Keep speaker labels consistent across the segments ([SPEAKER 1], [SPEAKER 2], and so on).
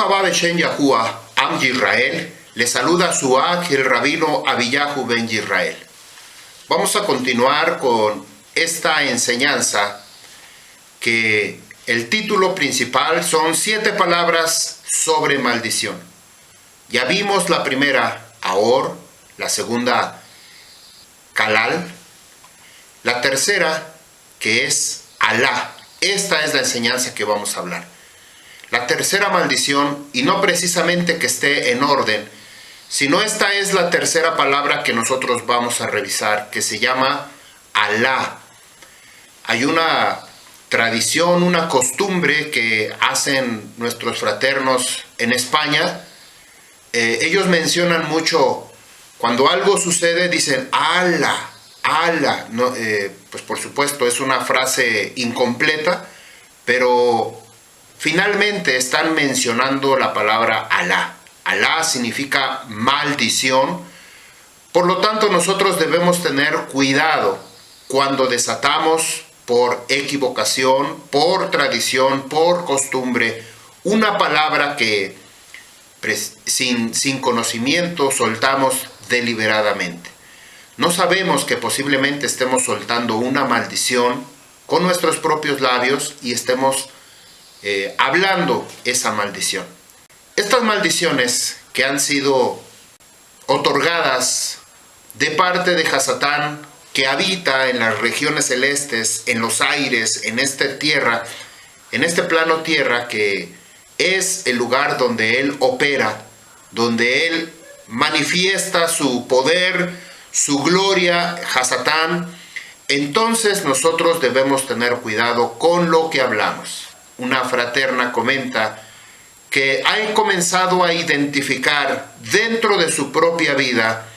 [SPEAKER 1] Baruch haba Beshem Yahuwah, Am Yisrael, le saluda su el rabino Abiyahu ben Yisrael. Vamos a continuar con esta enseñanza que el título principal son 7 palabras sobre maldición. Ya vimos la primera, Ahor, la segunda, Kalal, la tercera, que es Alá. Esta es la enseñanza que vamos a hablar. La tercera maldición, y no precisamente que esté en orden, sino esta es la tercera palabra que nosotros vamos a revisar, que se llama Alá. Hay una tradición, una costumbre que hacen nuestros fraternos en España. Ellos mencionan mucho, cuando algo sucede, dicen Alá, Alá. No, pues por supuesto es una frase incompleta, pero finalmente están mencionando la palabra Alá. Alá significa maldición. Por lo tanto, nosotros debemos tener cuidado cuando desatamos por equivocación, por tradición, por costumbre, una palabra que sin conocimiento soltamos deliberadamente. No sabemos que posiblemente estemos soltando una maldición con nuestros propios labios y estemos hablando esa maldición. Estas maldiciones que han sido otorgadas de parte de Hasatán, que habita en las regiones celestes, en los aires, en esta tierra, en este plano tierra, que es el lugar donde él opera, donde él manifiesta su poder, su gloria, Hasatán. Entonces nosotros debemos tener cuidado con lo que hablamos. Una fraterna comenta que ha comenzado a identificar dentro de su propia vida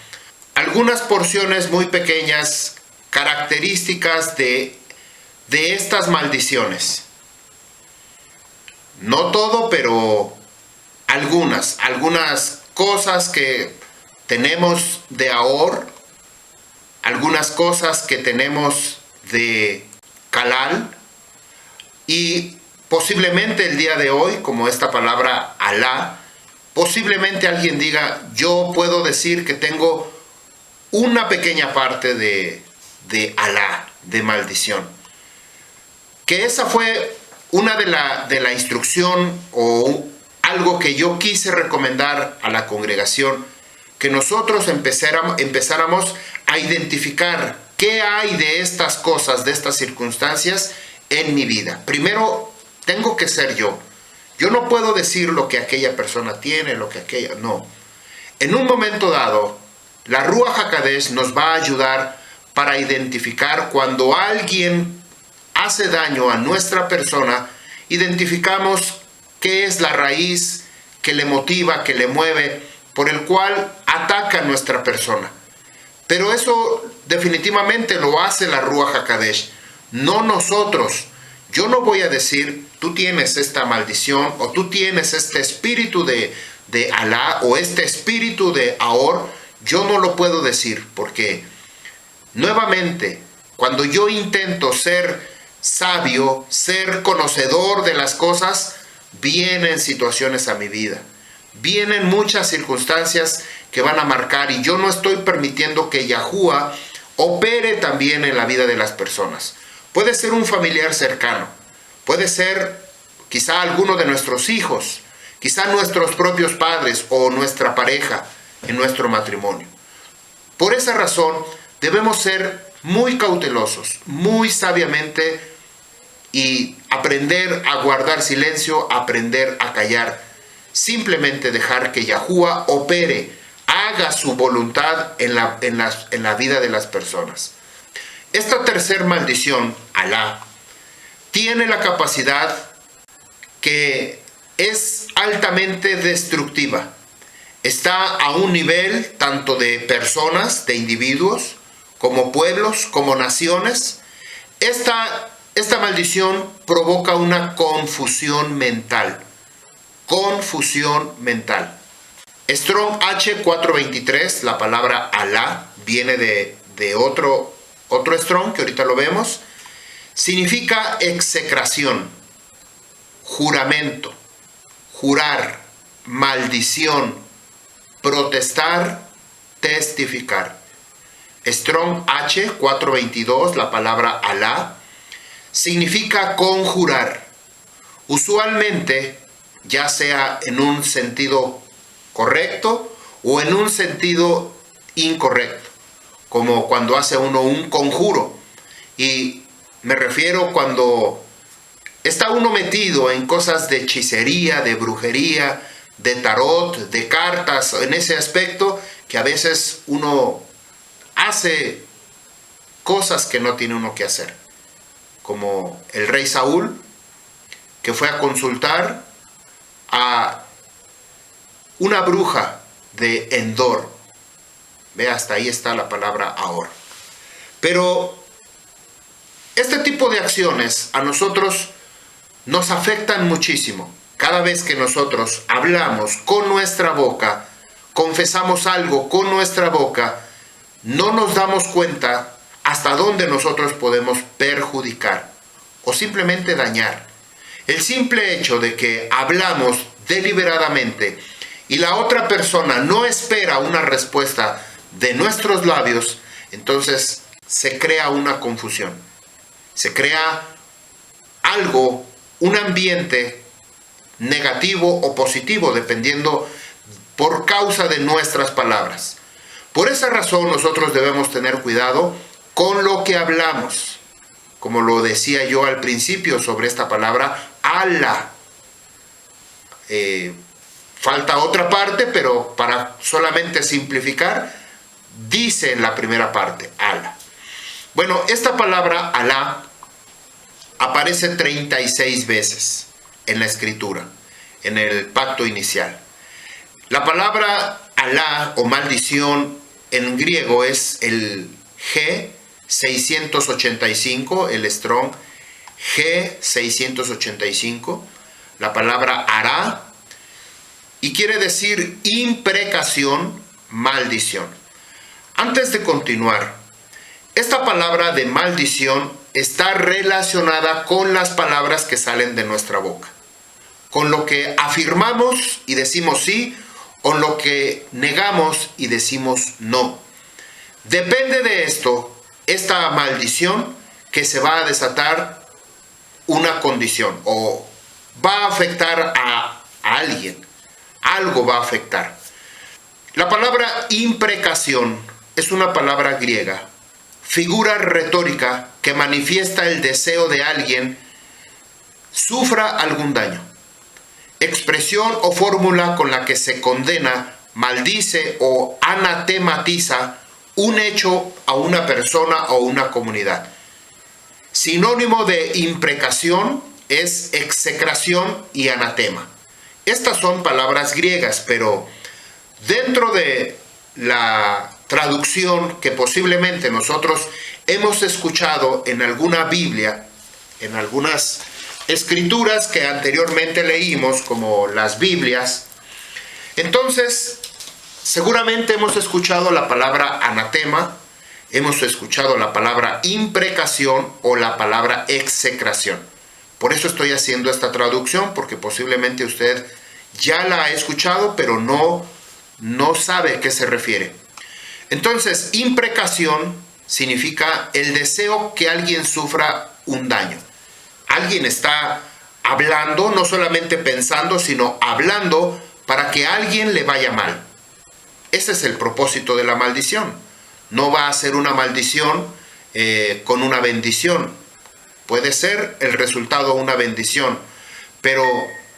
[SPEAKER 1] algunas porciones muy pequeñas, características de estas maldiciones. No todo, pero algunas cosas que tenemos de Ahor, algunas cosas que tenemos de Kalal, y posiblemente el día de hoy, como esta palabra Alá, posiblemente alguien diga, yo puedo decir que tengo una pequeña parte de Alá, de maldición. Que esa fue una de la instrucción o algo que yo quise recomendar a la congregación, que nosotros empezáramos a identificar qué hay de estas cosas, de estas circunstancias en mi vida. Primero, tengo que ser yo. Yo no puedo decir lo que aquella persona tiene, lo que aquella... No. En un momento dado, la Ruach HaKodesh nos va a ayudar para identificar cuando alguien hace daño a nuestra persona, identificamos qué es la raíz que le motiva, que le mueve, por el cual ataca a nuestra persona. Pero eso definitivamente lo hace la Ruach HaKodesh, no nosotros. Yo no voy a decir, tú tienes esta maldición, o tú tienes este espíritu de Alá, o este espíritu de Ahor. Yo no lo puedo decir, porque nuevamente, cuando yo intento ser sabio, ser conocedor de las cosas, vienen situaciones a mi vida. Vienen muchas circunstancias que van a marcar, y yo no estoy permitiendo que Yahuwah opere también en la vida de las personas. Puede ser un familiar cercano, puede ser quizá alguno de nuestros hijos, quizá nuestros propios padres o nuestra pareja en nuestro matrimonio. Por esa razón debemos ser muy cautelosos, muy sabiamente, y aprender a guardar silencio, aprender a callar. Simplemente dejar que Yahuwah opere, haga su voluntad en la vida de las personas. Esta tercer maldición, Alá, tiene la capacidad que es altamente destructiva. Está a un nivel tanto de personas, de individuos, como pueblos, como naciones. Esta maldición provoca una confusión mental. Confusión mental. Strong H423, la palabra Alá, viene de otro Strong, que ahorita lo vemos. Significa execración, juramento, jurar, maldición, protestar, testificar. Strong H 422, la palabra Alá, significa conjurar. Usualmente, ya sea en un sentido correcto o en un sentido incorrecto, como cuando hace uno un conjuro. Y me refiero cuando está uno metido en cosas de hechicería, de brujería, de tarot, de cartas, en ese aspecto que a veces uno hace cosas que no tiene uno que hacer. Como el rey Saúl, que fue a consultar a una bruja de Endor. Ve, hasta ahí está la palabra ahora. Pero este tipo de acciones a nosotros nos afectan muchísimo. Cada vez que nosotros hablamos con nuestra boca, confesamos algo con nuestra boca, no nos damos cuenta hasta dónde nosotros podemos perjudicar o simplemente dañar. El simple hecho de que hablamos deliberadamente y la otra persona no espera una respuesta de nuestros labios, entonces se crea una confusión. Se crea algo, un ambiente negativo o positivo, dependiendo por causa de nuestras palabras. Por esa razón nosotros debemos tener cuidado con lo que hablamos. Como lo decía yo al principio sobre esta palabra, Alá. Falta otra parte, pero para solamente simplificar, dice en la primera parte, Alá. Bueno, esta palabra Alá aparece 36 veces en la escritura, en el pacto inicial. La palabra Alá o maldición en griego es el G685, el Strong G685, la palabra Ará, y quiere decir imprecación, maldición. Antes de continuar, esta palabra de maldición está relacionada con las palabras que salen de nuestra boca, con lo que afirmamos y decimos sí, o lo que negamos y decimos no. Depende de esto, esta maldición, que se va a desatar una condición o va a afectar a alguien, algo va a afectar. La palabra imprecación es una palabra griega, figura retórica que manifiesta el deseo de alguien sufra algún daño. Expresión o fórmula con la que se condena, maldice o anatematiza un hecho a una persona o una comunidad. Sinónimo de imprecación es execración y anatema. Estas son palabras griegas, pero dentro de la traducción que posiblemente nosotros hemos escuchado en alguna Biblia, en algunas escrituras que anteriormente leímos, como las Biblias, entonces seguramente hemos escuchado la palabra anatema, hemos escuchado la palabra imprecación o la palabra execración. Por eso estoy haciendo esta traducción, porque posiblemente usted ya la ha escuchado, pero no sabe a qué se refiere. Entonces, imprecación significa el deseo que alguien sufra un daño. Alguien está hablando, no solamente pensando, sino hablando para que a alguien le vaya mal. Ese es el propósito de la maldición. No va a ser una maldición con una bendición. Puede ser el resultado una bendición, pero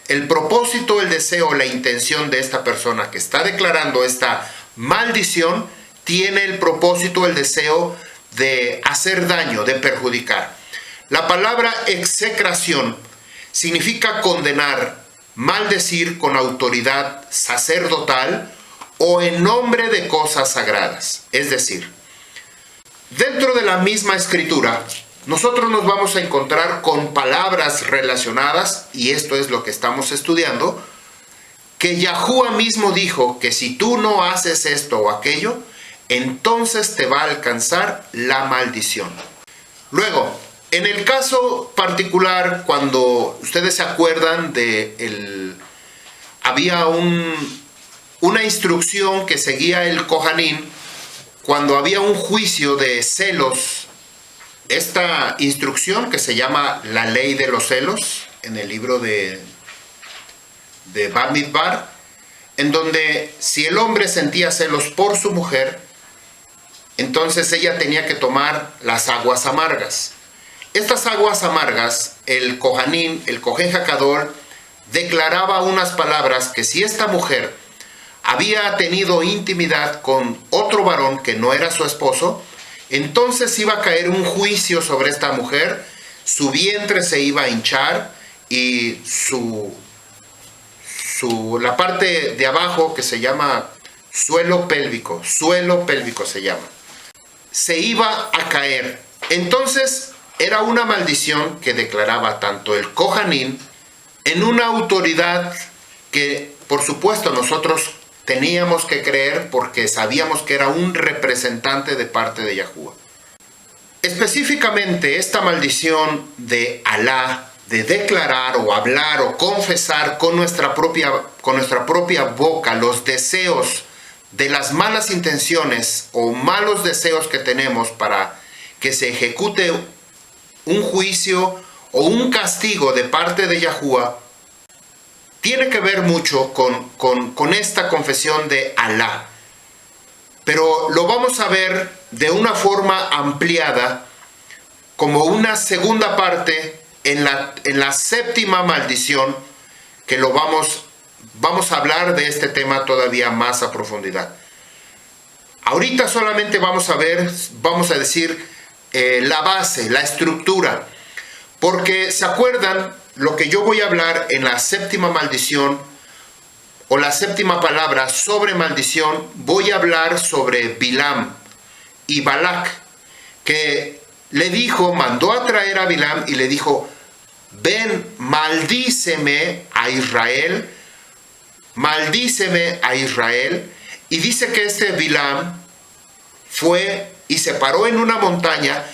[SPEAKER 1] el propósito, el deseo, la intención de esta persona que está declarando esta maldición tiene el propósito, el deseo de hacer daño, de perjudicar. La palabra execración significa condenar, maldecir con autoridad sacerdotal o en nombre de cosas sagradas. Es decir, dentro de la misma escritura, nosotros nos vamos a encontrar con palabras relacionadas, y esto es lo que estamos estudiando, que Yahuwah mismo dijo que si tú no haces esto o aquello, entonces te va a alcanzar la maldición. Luego, en el caso particular, cuando ustedes se acuerdan de había una instrucción que seguía el Kohanim cuando había un juicio de celos. Esta instrucción, que se llama la ley de los celos, en el libro de Bamidbar, en donde si el hombre sentía celos por su mujer, entonces ella tenía que tomar las aguas amargas. Estas aguas amargas, el Kohanim, el Kohen Hakadol, declaraba unas palabras que si esta mujer había tenido intimidad con otro varón que no era su esposo, entonces iba a caer un juicio sobre esta mujer, su vientre se iba a hinchar y la parte de abajo, que se llama suelo pélvico se llama, se iba a caer. Entonces era una maldición que declaraba tanto el Kohanim en una autoridad que, por supuesto, nosotros teníamos que creer porque sabíamos que era un representante de parte de Yahuwah. Específicamente, esta maldición de Alá, de declarar o hablar o confesar con nuestra propia boca los deseos de las malas intenciones o malos deseos que tenemos para que se ejecute un juicio o un castigo de parte de Yahuwah, tiene que ver mucho con esta confesión de Alá. Pero lo vamos a ver de una forma ampliada como una segunda parte en la séptima maldición, que vamos a hablar de este tema todavía más a profundidad. Ahorita solamente vamos a decir la base, la estructura, porque ¿se acuerdan lo que yo voy a hablar en la séptima maldición o la séptima palabra sobre maldición? Voy a hablar sobre Bilam y Balak, que mandó a traer a Bilam y le dijo: ven, maldíceme a Israel, y dice que este Bilam fue y se paró en una montaña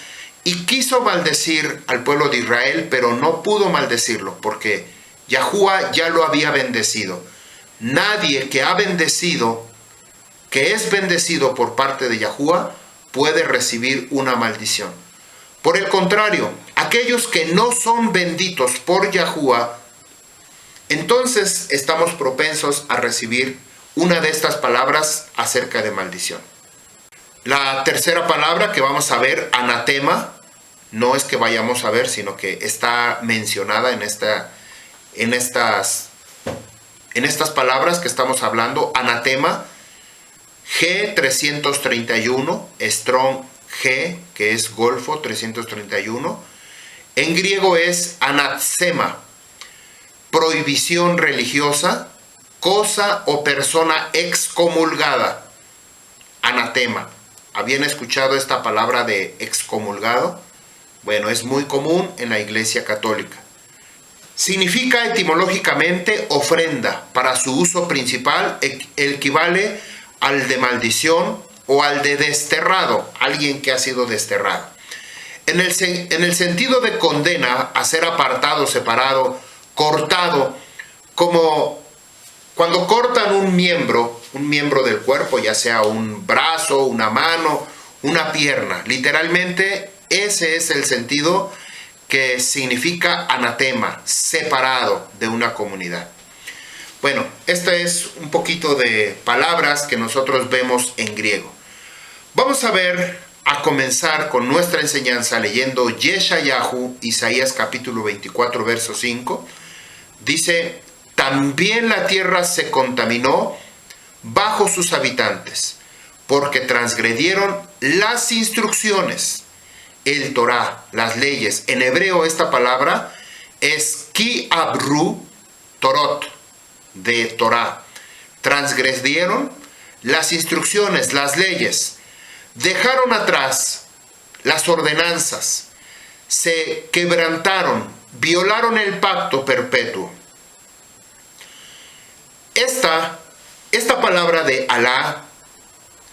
[SPEAKER 1] y quiso maldecir al pueblo de Israel, pero no pudo maldecirlo porque Yahuwah ya lo había bendecido. Nadie que es bendecido por parte de Yahuwah, puede recibir una maldición. Por el contrario, aquellos que no son benditos por Yahuwah, entonces estamos propensos a recibir una de estas palabras acerca de maldición. La tercera palabra que vamos a ver, anatema, no es que vayamos a ver, sino que está mencionada en estas palabras que estamos hablando. Anatema, G331, Strong G, que es Golfo 331. En griego es anatsema, prohibición religiosa, cosa o persona excomulgada. Anatema. ¿Habían escuchado esta palabra de excomulgado? Bueno, es muy común en la Iglesia Católica. Significa etimológicamente ofrenda. Para su uso principal equivale al de maldición o al de desterrado, alguien que ha sido desterrado. En el sentido de condena a ser apartado, separado, cortado, como cuando cortan un miembro del cuerpo, ya sea un brazo, una mano, una pierna. Literalmente ese es el sentido que significa anatema, separado de una comunidad. Bueno, esta es un poquito de palabras que nosotros vemos en griego. Vamos a comenzar con nuestra enseñanza leyendo Yeshayahu, Isaías capítulo 24, verso 5. Dice: también la tierra se contaminó bajo sus habitantes, porque transgredieron las instrucciones, el Torah, las leyes. En hebreo esta palabra es ki abru torot, de Torah. Transgredieron las instrucciones, las leyes. Dejaron atrás las ordenanzas, se quebrantaron, violaron el pacto perpetuo. Esta palabra de Alá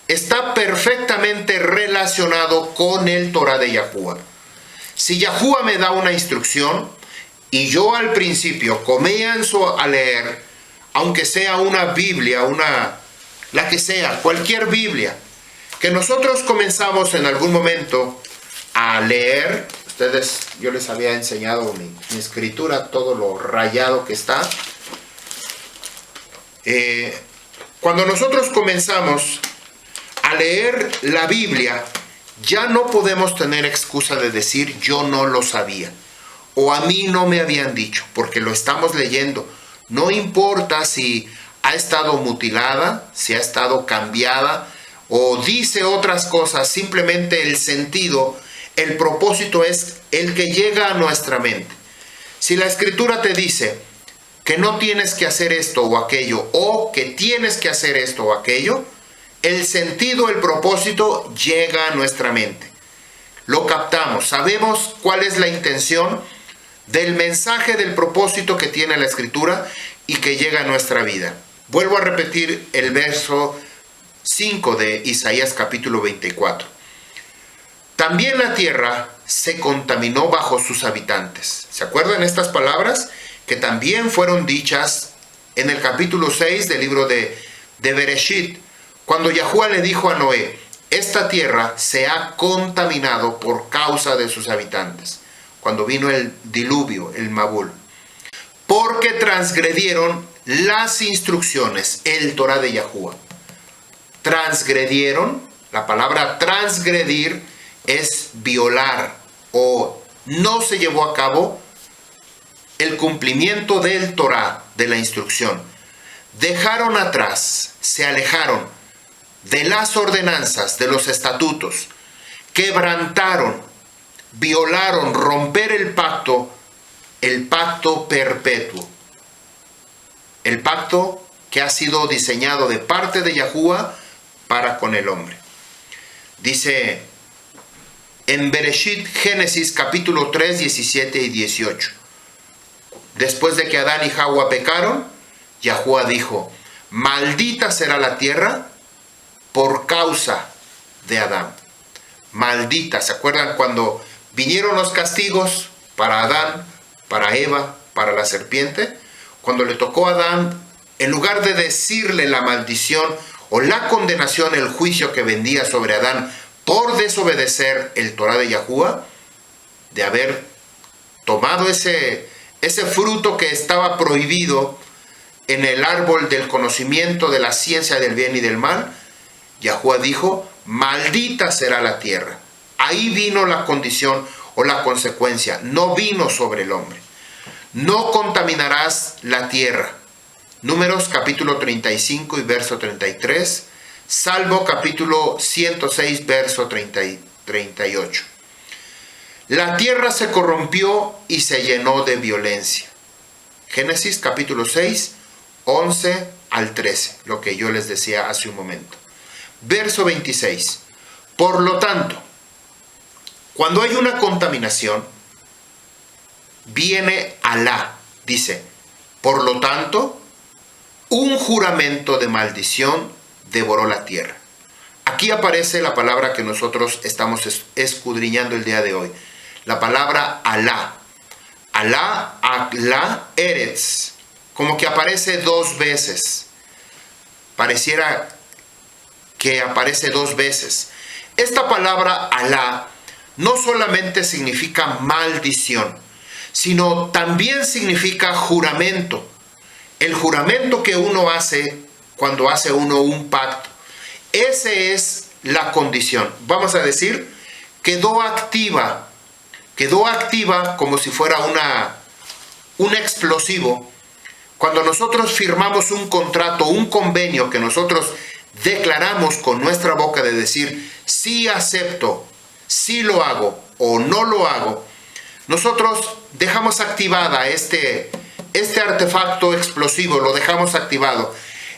[SPEAKER 1] está perfectamente relacionado con el Torah de Yahuwah. Si Yahuwah me da una instrucción y yo al principio comienzo a leer aunque sea una Biblia, la que sea, cualquier Biblia, que nosotros comenzamos en algún momento a leer. Yo les había enseñado mi escritura, todo lo rayado que está. Cuando nosotros comenzamos a leer la Biblia, ya no podemos tener excusa de decir yo no lo sabía o a mí no me habían dicho, porque lo estamos leyendo. No importa si ha estado mutilada, si ha estado cambiada o dice otras cosas, simplemente el sentido, el propósito es el que llega a nuestra mente. Si la Escritura te dice que no tienes que hacer esto o aquello, o que tienes que hacer esto o aquello, el sentido, el propósito llega a nuestra mente. Lo captamos, sabemos cuál es la intención del mensaje, del propósito que tiene la Escritura y que llega a nuestra vida. Vuelvo a repetir el verso 5 de Isaías capítulo 24. También la tierra se contaminó bajo sus habitantes. ¿Se acuerdan estas palabras? Que también fueron dichas en el capítulo 6 del libro de Bereshit, cuando Yahuwah le dijo a Noé: esta tierra se ha contaminado por causa de sus habitantes, cuando vino el diluvio, el Mabul, porque transgredieron las instrucciones, el Torah de Yahuwah. Transgredieron, la palabra transgredir es violar o no se llevó a cabo el cumplimiento del Torah, de la instrucción. Dejaron atrás, se alejaron de las ordenanzas, de los estatutos, quebrantaron, violaron, romper el pacto perpetuo, el pacto que ha sido diseñado de parte de Yahuwah para con el hombre. Dice en Bereshit, Génesis capítulo 3, 17 y 18. Después de que Adán y Jawá pecaron, Yahuwah dijo: maldita será la tierra por causa de Adán. Maldita. ¿Se acuerdan cuando vinieron los castigos para Adán, para Eva, para la serpiente? Cuando le tocó a Adán, en lugar de decirle la maldición o la condenación, el juicio que vendía sobre Adán por desobedecer el Torah de Yahuwah, de haber tomado ese fruto que estaba prohibido en el árbol del conocimiento de la ciencia del bien y del mal, Yahuwah dijo: maldita será la tierra. Ahí vino la condición o la consecuencia, no vino sobre el hombre. No contaminarás la tierra. Números capítulo 35 y verso 33. Salmo capítulo 106 verso 38. La tierra se corrompió y se llenó de violencia. Génesis capítulo 6, 11 al 13, lo que yo les decía hace un momento. Verso 26. Por lo tanto, cuando hay una contaminación, viene Alá, dice: por lo tanto, un juramento de maldición devoró la tierra. Aquí aparece la palabra que nosotros estamos escudriñando el día de hoy. La palabra Alá. Alá, Alá, Eretz. Como que aparece dos veces. Pareciera que aparece dos veces. Esta palabra Alá no solamente significa maldición, sino también significa juramento. El juramento que uno hace cuando hace uno un pacto. Esa es la condición. Vamos a decir, quedó activa como si fuera un explosivo. Cuando nosotros firmamos un contrato, un convenio que nosotros declaramos con nuestra boca de decir: sí acepto, sí lo hago o no lo hago, nosotros dejamos activada este artefacto explosivo, lo dejamos activado.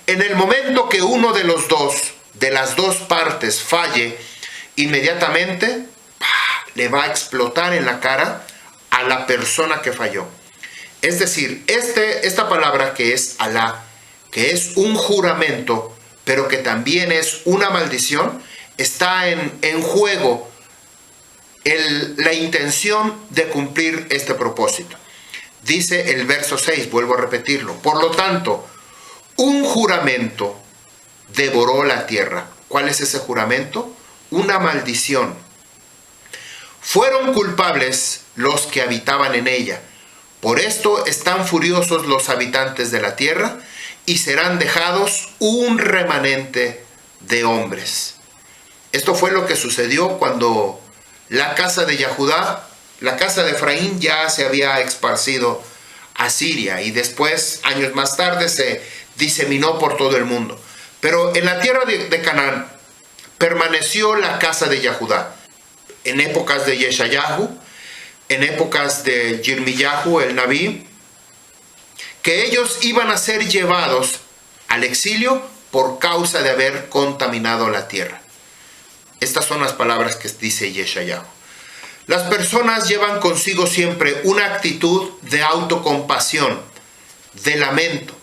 [SPEAKER 1] En el momento que uno de las dos partes falle, inmediatamente le va a explotar en la cara a la persona que falló. Es decir, esta palabra que es Alá, que es un juramento, pero que también es una maldición, está en juego la intención de cumplir este propósito. Dice el verso 6, vuelvo a repetirlo: por lo tanto, Un juramento devoró la tierra. ¿Cuál es ese juramento? Una maldición. Fueron culpables los que habitaban en ella. Por esto están furiosos los habitantes de la tierra y serán dejados un remanente de hombres. Esto fue lo que sucedió cuando la casa de Yahudá, la casa de Efraín, ya se había esparcido a Siria y después, años más tarde, se diseminó por todo el mundo. Pero en la tierra de Canaán permaneció la casa de Yahudá. En épocas de Yeshayahu, en épocas de Yirmiyahu el Nabí, que ellos iban a ser llevados al exilio por causa de haber contaminado la tierra. Estas son las palabras que dice Yeshayahu. Las personas llevan consigo siempre una actitud de autocompasión, de lamento.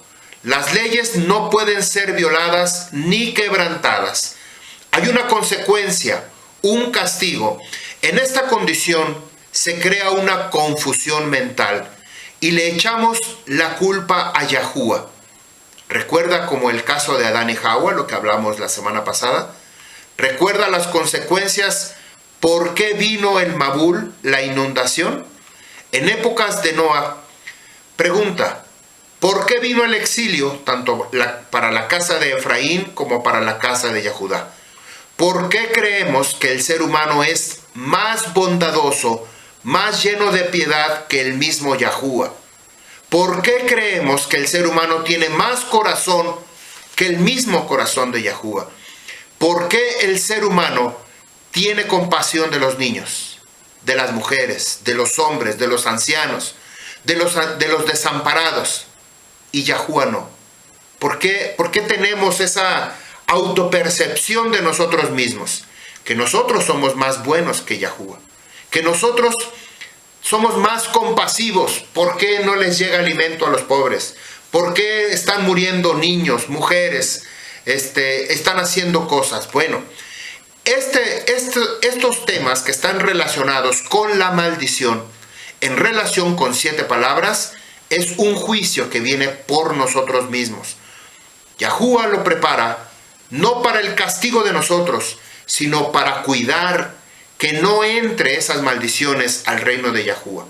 [SPEAKER 1] Las leyes no pueden ser violadas ni quebrantadas. Hay una consecuencia, un castigo. En esta condición se crea una confusión mental y le echamos la culpa a Yahuwah. ¿Recuerda como el caso de Adán y Hawa, lo que hablamos la semana pasada? ¿Recuerda las consecuencias? ¿Por qué vino el Mabul, la inundación? En épocas de Noah, pregunta, ¿por qué vino el exilio tanto para la casa de Efraín como para la casa de Yahudá? ¿Por qué creemos que el ser humano es más bondadoso, más lleno de piedad que el mismo Yahuwah? ¿Por qué creemos que el ser humano tiene más corazón que el mismo corazón de Yahuwah? ¿Por qué el ser humano tiene compasión de los niños, de las mujeres, de los hombres, de los ancianos, de los desamparados? Y Yahuwah no. ¿Por qué tenemos esa autopercepción de nosotros mismos? Que nosotros somos más buenos que Yahuwah. Que nosotros somos más compasivos. ¿Por qué no les llega alimento a los pobres? ¿Por qué están muriendo niños, mujeres? Están haciendo cosas. Bueno, estos temas que están relacionados con la maldición, en relación con 7 palabras, es un juicio que viene por nosotros mismos. Yahuwah lo prepara no para el castigo de nosotros, sino para cuidar que no entre esas maldiciones al reino de Yahuwah.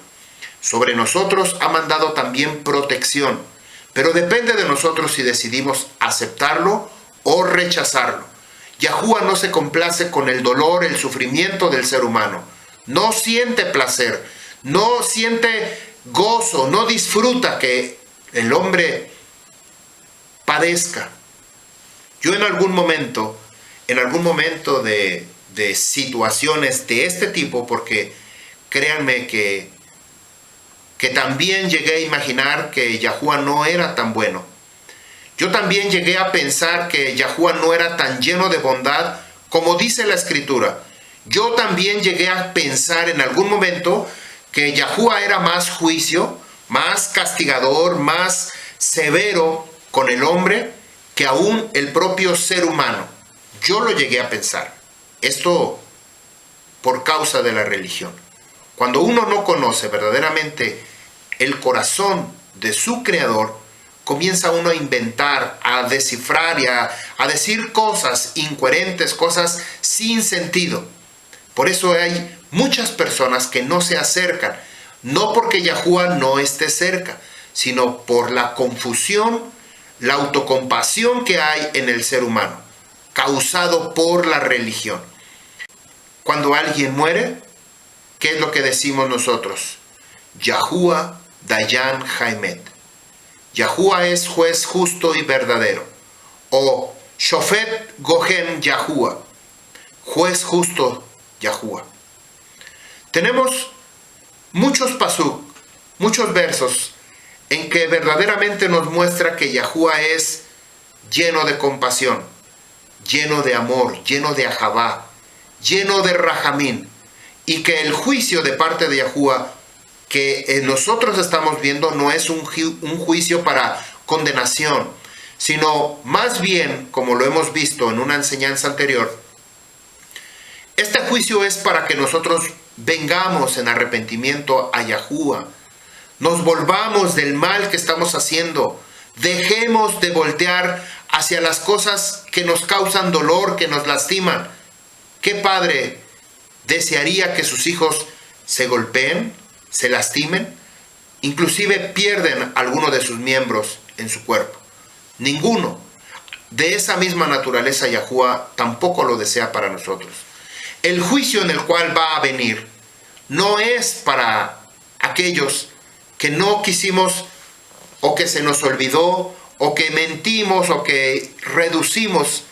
[SPEAKER 1] Sobre nosotros ha mandado también protección, pero depende de nosotros si decidimos aceptarlo o rechazarlo. Yahuwah no se complace con el dolor, el sufrimiento del ser humano. No siente placer, no siente gozo, no disfruta que el hombre padezca. Yo en algún momento de situaciones de este tipo, porque créanme que también llegué a imaginar que Yahuwah no era tan bueno. Yo también llegué a pensar que Yahuwah no era tan lleno de bondad como dice la Escritura. Yo también llegué a pensar en algún momento que Yahuwah era más juicio, más castigador, más severo con el hombre que aún el propio ser humano. Yo lo llegué a pensar. Esto por causa de la religión. Cuando uno no conoce verdaderamente el corazón de su Creador, comienza uno a inventar, a descifrar y a decir cosas incoherentes, cosas sin sentido. Por eso hay muchas personas que no se acercan, no porque Yahuwah no esté cerca, sino por la confusión, la autocompasión que hay en el ser humano, causado por la religión. Cuando alguien muere, ¿qué es lo que decimos nosotros? Yahuwah Dayan Haimet. Yahuwah es juez justo y verdadero. O Shofet Gohen Yahuwah, juez justo Yahuwah. Tenemos muchos pasuk, muchos versos en que verdaderamente nos muestra que Yahuwah es lleno de compasión, lleno de amor, lleno de ahabá, lleno de rahamín, y que el juicio de parte de Yahuwah que nosotros estamos viendo no es un juicio para condenación, sino más bien, como lo hemos visto en una enseñanza anterior, este juicio es para que nosotros vengamos en arrepentimiento a Yahuwah, nos volvamos del mal que estamos haciendo, Dejemos de voltear hacia las cosas que nos causan dolor, que nos lastiman. ¿Qué padre desearía que sus hijos se golpeen, se lastimen, inclusive pierden alguno de sus miembros en su cuerpo? Ninguno. De esa misma naturaleza Yahuwah tampoco lo desea para nosotros. El juicio en el cual va a venir no es para aquellos que no quisimos, o que se nos olvidó, o que mentimos, o que reducimos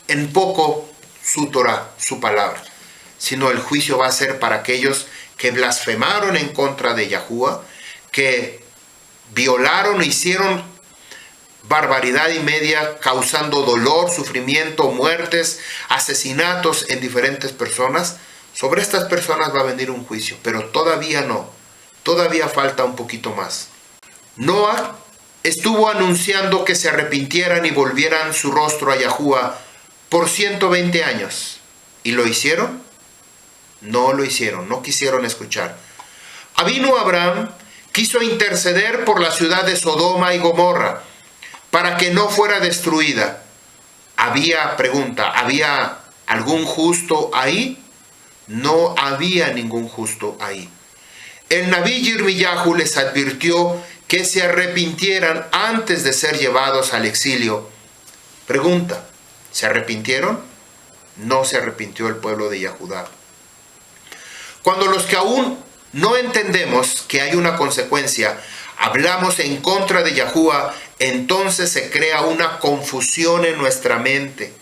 [SPEAKER 1] en poco su Torah, su palabra, sino el juicio va a ser para aquellos que blasfemaron en contra de Yahuwah, que violaron e hicieron barbaridad y media, causando dolor, sufrimiento, muertes, asesinatos en diferentes personas. Sobre estas personas va a venir un juicio, pero todavía no, todavía falta un poquito más. Noah estuvo anunciando que se arrepintieran y volvieran su rostro a Yahuwah por 120 años. ¿Y lo hicieron? No lo hicieron, no quisieron escuchar. Avinu Abraham quiso interceder por la ciudad de Sodoma y Gomorra para que no fuera destruida. ¿Había algún justo ahí? No había ningún justo ahí. El Nabí Yirmiyahu les advirtió que se arrepintieran antes de ser llevados al exilio. Pregunta, ¿se arrepintieron? No se arrepintió el pueblo de Yehudá. Cuando los que aún no entendemos que hay una consecuencia, hablamos en contra de Yahuwah, entonces se crea una confusión en nuestra mente.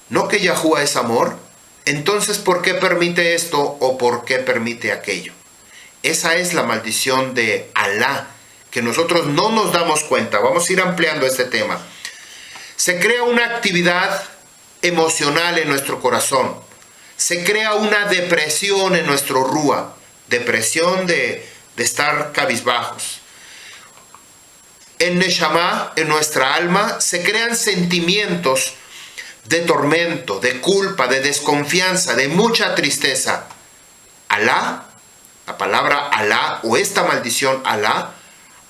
[SPEAKER 1] ¿No que Yahuwah es amor? Entonces, ¿por qué permite esto o por qué permite aquello? Esa es la maldición de Alá, que nosotros no nos damos cuenta. Vamos a ir ampliando este tema. Se crea una actividad emocional en nuestro corazón. Se crea una depresión en nuestro Rúa, depresión de estar cabizbajos. En Neshama, en nuestra alma, se crean sentimientos de tormento, de culpa, de desconfianza, de mucha tristeza. Alá, la palabra Alá o esta maldición Alá,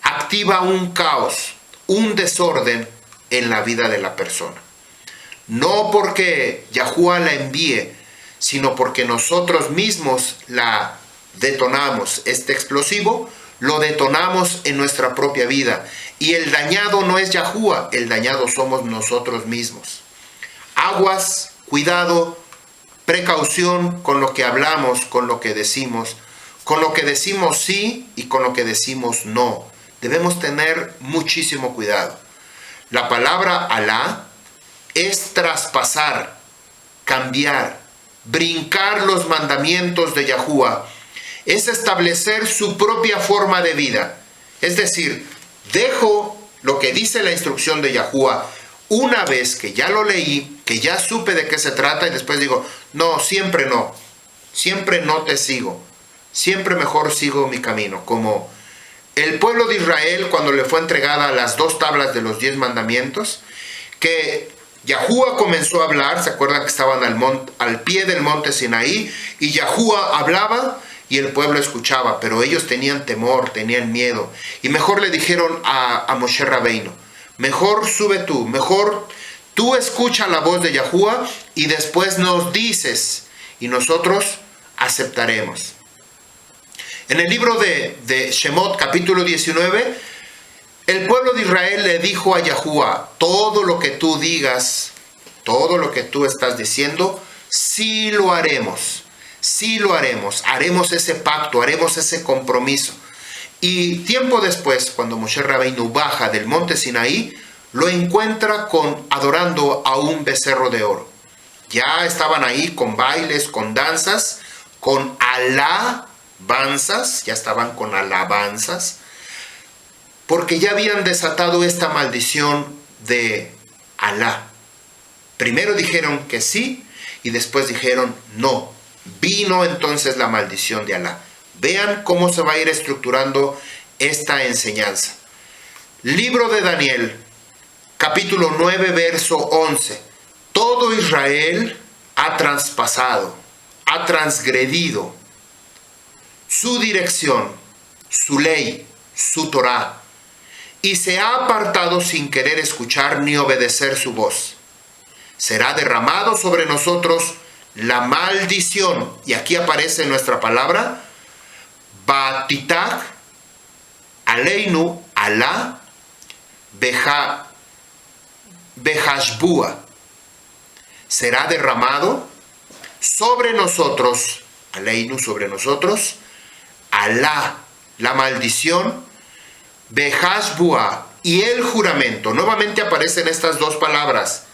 [SPEAKER 1] activa un caos, un desorden en la vida de la persona. No porque Yahuwah la envíe, sino porque nosotros mismos la detonamos. Este explosivo lo detonamos en nuestra propia vida. Y el dañado no es Yahuwah, el dañado somos nosotros mismos. Aguas, cuidado, precaución con lo que hablamos, con lo que decimos sí y con lo que decimos no. Debemos tener muchísimo cuidado. La palabra Alá es traspasar, cambiar, brincar los mandamientos de Yahuwah. Es establecer su propia forma de vida. Es decir, dejo lo que dice la instrucción de Yahuwah una vez que ya lo leí, que ya supe de qué se trata, y después digo, no, siempre no te sigo, siempre mejor sigo mi camino. Como el pueblo de Israel cuando le fue entregada las 2 tablas de los 10 mandamientos, que Yahuwah comenzó a hablar. ¿Se acuerdan que estaban al pie del monte Sinaí? Y Yahuwah hablaba y el pueblo escuchaba, pero ellos tenían temor, tenían miedo. Y mejor le dijeron a Moshe Rabbeinu, mejor sube tú, mejor tú escucha la voz de Yahuwah y después nos dices y nosotros aceptaremos. En el libro de Shemot, capítulo 19, el pueblo de Israel le dijo a Yahuwah, todo lo que tú digas, todo lo que tú estás diciendo, sí lo haremos, haremos ese pacto, haremos ese compromiso. Y tiempo después, cuando Moshe Rabbeinu baja del monte Sinaí, lo encuentra adorando a un becerro de oro. Ya estaban ahí con bailes, con danzas, con alabanzas, ya estaban con alabanzas, porque ya habían desatado esta maldición de Alá. Primero dijeron que sí y después dijeron no. Vino entonces la maldición de Alá. Vean cómo se va a ir estructurando esta enseñanza. Libro de Daniel, capítulo 9, verso 11. Todo Israel ha traspasado, ha transgredido su dirección, su ley, su Torah, y se ha apartado sin querer escuchar ni obedecer su voz. Será derramado sobre nosotros la maldición. Y aquí aparece nuestra palabra, Batitag, Aleinu, Alá, Behashbua. Será derramado sobre nosotros, Aleinu, sobre nosotros, Alá, la maldición, Behashbua, y el juramento. Nuevamente aparecen estas dos palabras,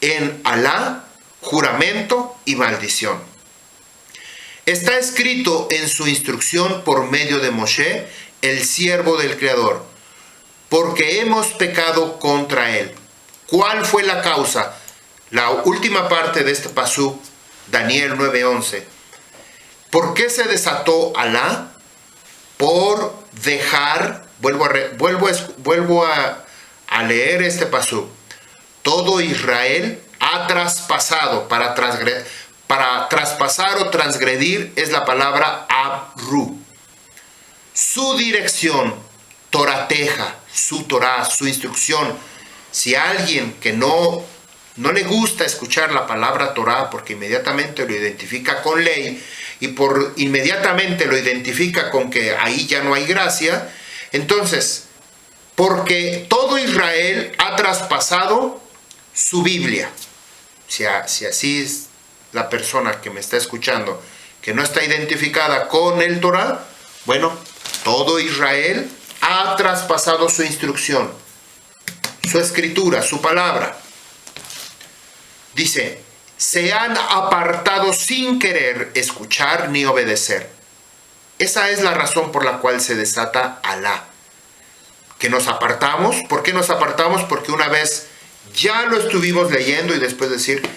[SPEAKER 1] en Alá, juramento y maldición. Está escrito en su instrucción por medio de Moshe, el siervo del Creador, porque hemos pecado contra él. ¿Cuál fue la causa? La última parte de este pasú, Daniel 9:11. ¿Por qué se desató Alá? Por dejar, vuelvo a leer este pasú. Todo Israel ha traspasado, para traspasar o transgredir es la palabra abru. Su dirección, torateja, su Torah, su instrucción. Si a alguien que no le gusta escuchar la palabra Torah porque inmediatamente lo identifica con ley y inmediatamente lo identifica con que ahí ya no hay gracia, entonces, porque todo Israel ha traspasado su Biblia. Si así es la persona que me está escuchando, que no está identificada con el Torah, bueno, todo Israel ha traspasado su instrucción, su escritura, su palabra. Dice, se han apartado sin querer escuchar ni obedecer. Esa es la razón por la cual se desata Alá. Que nos apartamos. ¿Por qué nos apartamos? Porque una vez ya lo estuvimos leyendo y después decir,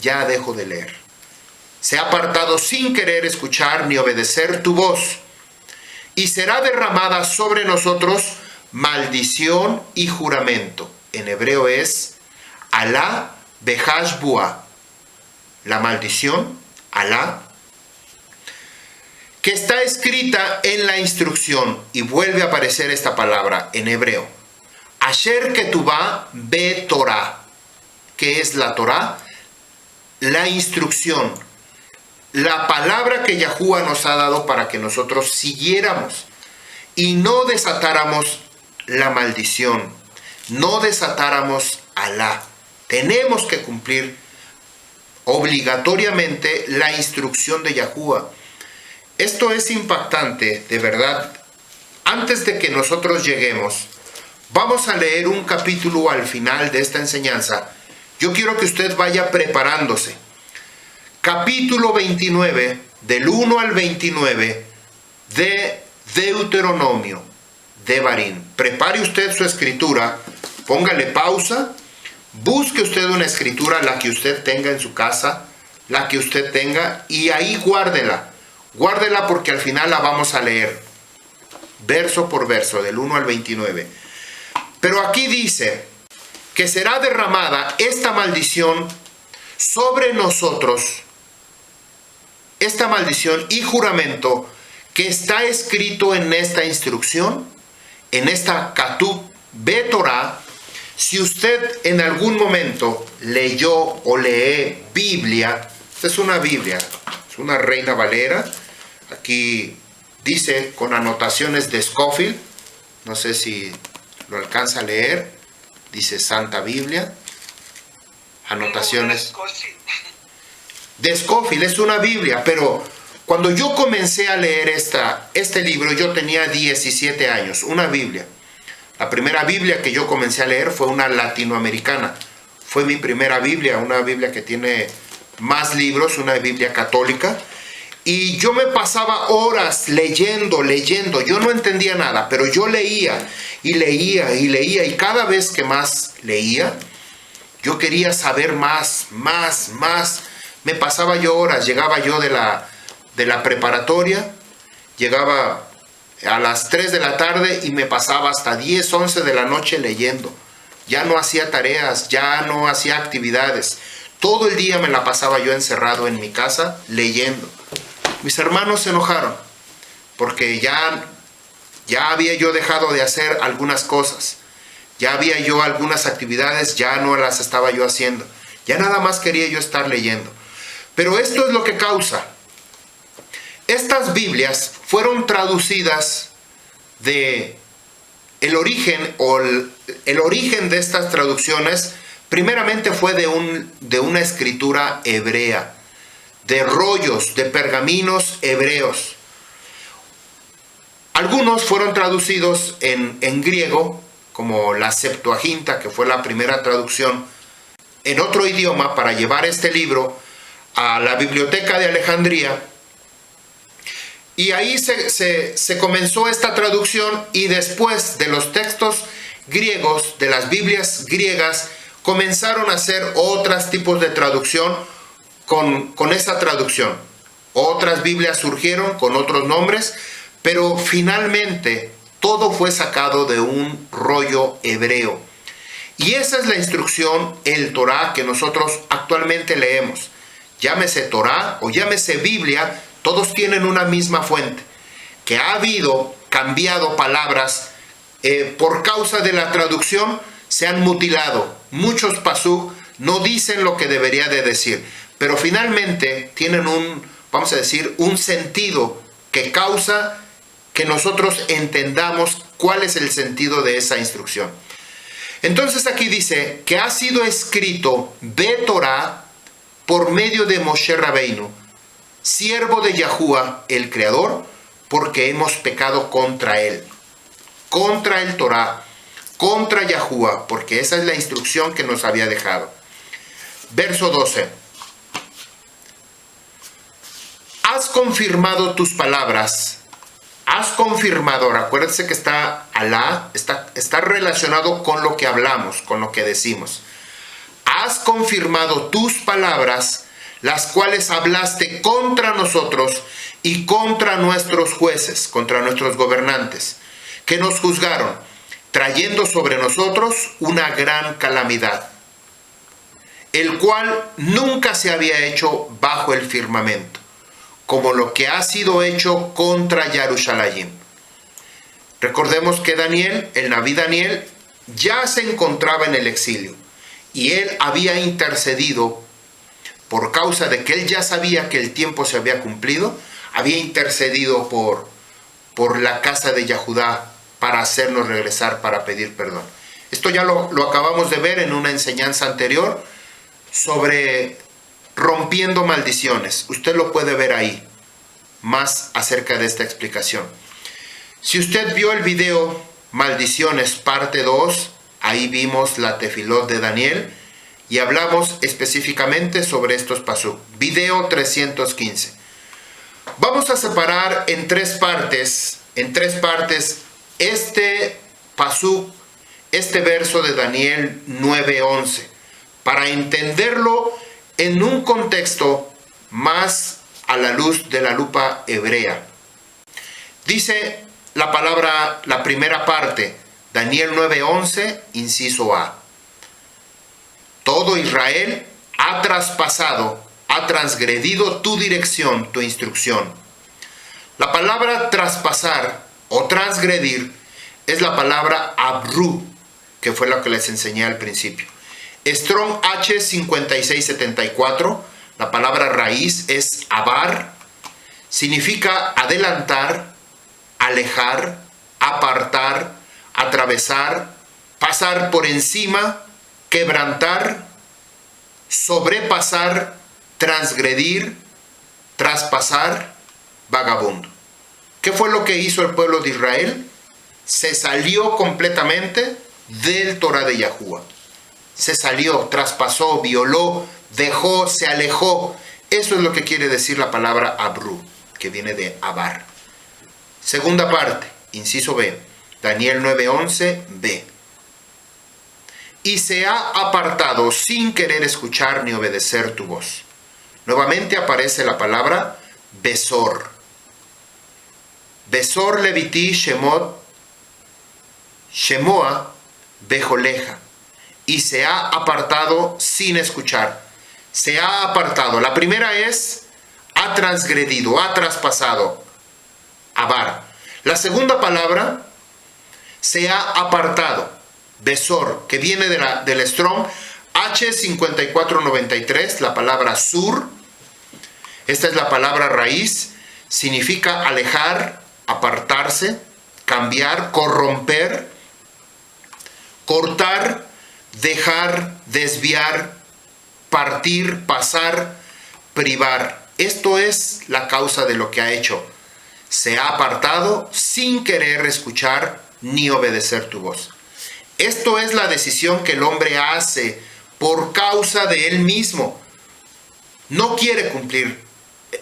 [SPEAKER 1] ya dejo de leer. Se ha apartado sin querer escuchar ni obedecer tu voz. Y será derramada sobre nosotros maldición y juramento. En hebreo es Alá Behashbua. La maldición, Alá, que está escrita en la instrucción, y vuelve a aparecer esta palabra en hebreo. Asher ketubá be Torah. ¿Qué es la Torah? La instrucción, la palabra que Yahuwah nos ha dado para que nosotros siguiéramos y no desatáramos la maldición, no desatáramos Alá. Tenemos que cumplir obligatoriamente la instrucción de Yahuwah. Esto es impactante, de verdad. Antes de que nosotros lleguemos, vamos a leer un capítulo al final de esta enseñanza. Yo quiero que usted vaya preparándose. Capítulo 29, del 1 al 29 de Deuteronomio, Devarim. Prepare usted su escritura, póngale pausa, busque usted una escritura, la que usted tenga en su casa, la que usted tenga, y ahí guárdela. Guárdela porque al final la vamos a leer, verso por verso, del 1 al 29. Pero aquí dice que será derramada esta maldición sobre nosotros, esta maldición y juramento que está escrito en esta instrucción, en esta Katub Betorah. Si usted en algún momento leyó o lee Biblia, esta es una Biblia, es una Reina Valera, aquí dice con anotaciones de Scofield, no sé si lo alcanza a leer, dice Santa Biblia, anotaciones de Scofield, es una Biblia, pero cuando yo comencé a leer este libro yo tenía 17 años, una Biblia. La primera Biblia que yo comencé a leer fue una latinoamericana. Fue mi primera Biblia, una Biblia que tiene más libros, una Biblia católica. Y yo me pasaba horas leyendo. Yo no entendía nada, pero yo leía. Y cada vez que más leía, yo quería saber más. Me pasaba yo horas. Llegaba yo de la preparatoria, llegaba a las 3 de la tarde y me pasaba hasta 10, 11 de la noche leyendo. Ya no hacía tareas, ya no hacía actividades. Todo el día me la pasaba yo encerrado en mi casa leyendo. Mis hermanos se enojaron porque ya Ya había yo dejado de hacer algunas cosas. Ya había yo algunas actividades, ya no las estaba yo haciendo. Ya nada más quería yo estar leyendo. Pero esto es lo que causa. Estas Biblias fueron traducidas de el origen o el origen de estas traducciones primeramente fue de una escritura hebrea, de rollos, de pergaminos hebreos. Algunos fueron traducidos en griego, como la Septuaginta, que fue la primera traducción en otro idioma para llevar este libro a la biblioteca de Alejandría. Y ahí se comenzó esta traducción, y después de los textos griegos, de las Biblias griegas, comenzaron a hacer otros tipos de traducción con esa traducción. Otras Biblias surgieron con otros nombres, pero finalmente todo fue sacado de un rollo hebreo. Y esa es la instrucción, el Torá, que nosotros actualmente leemos. Llámese Torá o llámese Biblia, todos tienen una misma fuente. Que ha habido cambiado palabras por causa de la traducción, se han mutilado. Muchos pasuk no dicen lo que debería de decir, pero finalmente tienen vamos a decir, un sentido que causa que nosotros entendamos cuál es el sentido de esa instrucción. Entonces aquí dice que ha sido escrito de Torá por medio de Moshe Rabbeinu, siervo de Yahuwah, el Creador, porque hemos pecado contra él, contra el Torá, contra Yahuwah, porque esa es la instrucción que nos había dejado. Verso 12. Has confirmado tus palabras. Has confirmado, acuérdense que está Alá, está relacionado con lo que hablamos, con lo que decimos. Has confirmado tus palabras, las cuales hablaste contra nosotros y contra nuestros jueces, contra nuestros gobernantes, que nos juzgaron, trayendo sobre nosotros una gran calamidad, el cual nunca se había hecho bajo el firmamento, como lo que ha sido hecho contra Jerusalén. Recordemos que Daniel, el Nabí Daniel, ya se encontraba en el exilio, y él había intercedido por causa de que él ya sabía que el tiempo se había cumplido, había intercedido por la casa de Yahudá para hacernos regresar, para pedir perdón. Esto ya lo acabamos de ver en una enseñanza anterior sobre rompiendo maldiciones. Usted lo puede ver ahí, más acerca de esta explicación. Si usted vio el video Maldiciones parte 2, ahí vimos la tefilot de Daniel y hablamos específicamente sobre estos pasuk. Video 315. Vamos a separar en tres partes este pasuk, este verso de Daniel 9:11, para entenderlo en un contexto más a la luz de la lupa hebrea. Dice la palabra, la primera parte, Daniel 9:11, inciso A. Todo Israel ha traspasado, ha transgredido tu dirección, tu instrucción. La palabra traspasar o transgredir es la palabra abru, que fue la que les enseñé al principio. Strong H5674, la palabra raíz es abar, significa adelantar, alejar, apartar, atravesar, pasar por encima, quebrantar, sobrepasar, transgredir, traspasar, vagabundo. ¿Qué fue lo que hizo el pueblo de Israel? Se salió completamente del Torah de Yahuwah. Se salió, traspasó, violó, dejó, se alejó. Eso es lo que quiere decir la palabra abru, que viene de abar. Segunda parte, inciso B, Daniel 9:11, B. Y se ha apartado sin querer escuchar ni obedecer tu voz. Nuevamente aparece la palabra besor. Besor levití shemot, shemoa bejoleja. Y se ha apartado sin escuchar. Se ha apartado. La primera es, ha transgredido, ha traspasado. Abar. La segunda palabra, se ha apartado, besor, que viene del Strong H5493, la palabra sur. Esta es la palabra raíz, significa alejar, apartarse, cambiar, corromper, cortar, dejar, desviar, partir, pasar, privar. Esto es la causa de lo que ha hecho. Se ha apartado sin querer escuchar ni obedecer tu voz. Esto es la decisión que el hombre hace por causa de él mismo. No quiere cumplir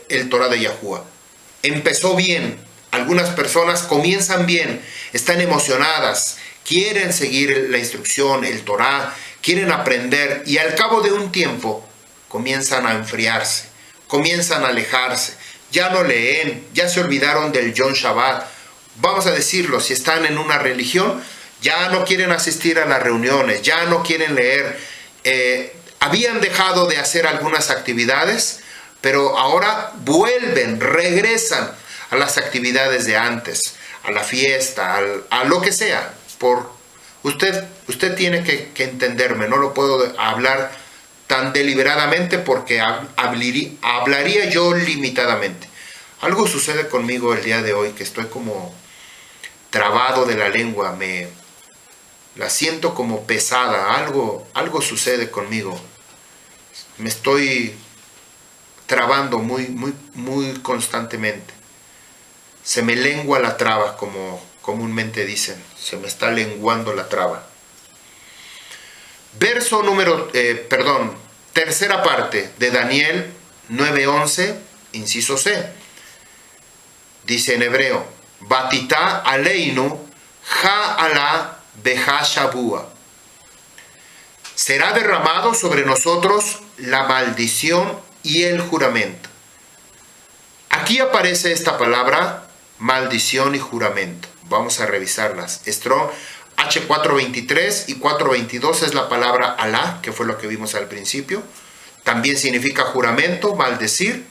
[SPEAKER 1] el Torah de Yahuwah. Empezó bien. Algunas personas comienzan bien, están emocionadas, quieren seguir la instrucción, el Torah, quieren aprender, y al cabo de un tiempo comienzan a enfriarse, comienzan a alejarse, ya no leen, ya se olvidaron del Yom Shabbat. Vamos a decirlo, si están en una religión, ya no quieren asistir a las reuniones, ya no quieren leer. Habían dejado de hacer algunas actividades, pero ahora vuelven, regresan a las actividades de antes, a la fiesta, a lo que sea. Usted tiene que entenderme, no lo puedo hablar tan deliberadamente porque hablaría yo limitadamente. Algo sucede conmigo el día de hoy, que estoy como trabado de la lengua, la siento como pesada, algo sucede conmigo. Me estoy trabando muy constantemente. Se me lengua la traba, como comúnmente dicen. Se me está lenguando la traba. Tercera parte de Daniel 9:11, inciso C. Dice en hebreo, Batita aleinu ha'ala beha shabua. Será derramado sobre nosotros la maldición y el juramento. Aquí aparece esta palabra, maldición y juramento. Vamos a revisarlas. Strong H423 y 422 es la palabra Alá, que fue lo que vimos al principio. También significa juramento, maldecir.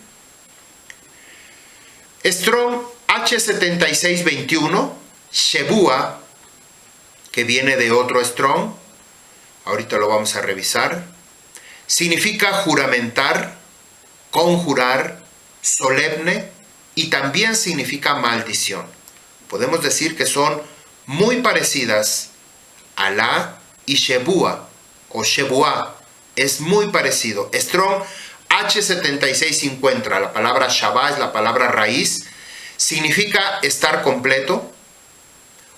[SPEAKER 1] Strong H7621, Shebua, que viene de otro Strong, ahorita lo vamos a revisar, significa juramentar, conjurar, solemne, y también significa maldición. Podemos decir que son muy parecidas. Alá y Shebua o Shebua es muy parecido. Strong H7650, la palabra Shabbat es la palabra raíz, significa estar completo,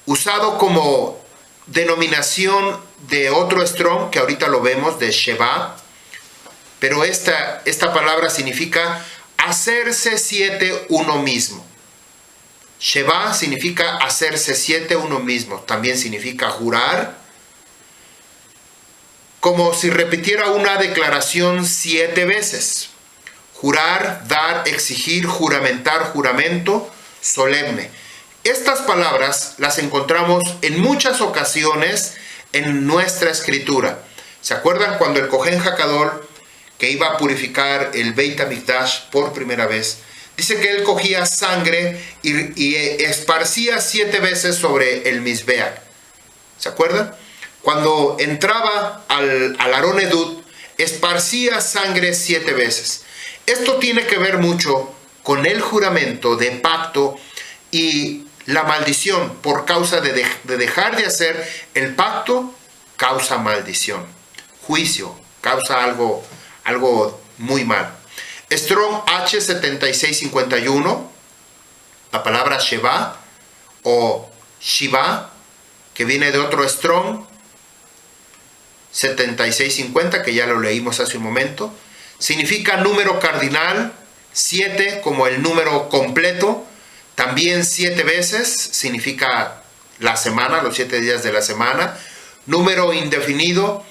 [SPEAKER 1] usado como denominación de otro Strong que ahorita lo vemos, de Sheba, pero esta palabra significa hacerse siete uno mismo. Sheba significa hacerse siete uno mismo. También significa jurar, como si repitiera una declaración 7 veces. Jurar, dar, exigir, juramentar, juramento, solemne. Estas palabras las encontramos en muchas ocasiones en nuestra escritura. ¿Se acuerdan cuando el Kohen Hakadol, que iba a purificar el Beit HaMikdash por primera vez, dice que él cogía sangre y esparcía 7 veces sobre el Mizbeach? ¿Se acuerdan? Cuando entraba al Arón Edut, esparcía sangre 7 veces. Esto tiene que ver mucho con el juramento de pacto y la maldición. Por causa de dejar de hacer el pacto, causa maldición. Juicio, causa algo muy mal. Strong H7651, la palabra Sheba o Shiva, que viene de otro Strong 7650, que ya lo leímos hace un momento, significa número cardinal, 7 como el número completo, también 7 veces, significa la semana, los 7 días de la semana, número indefinido,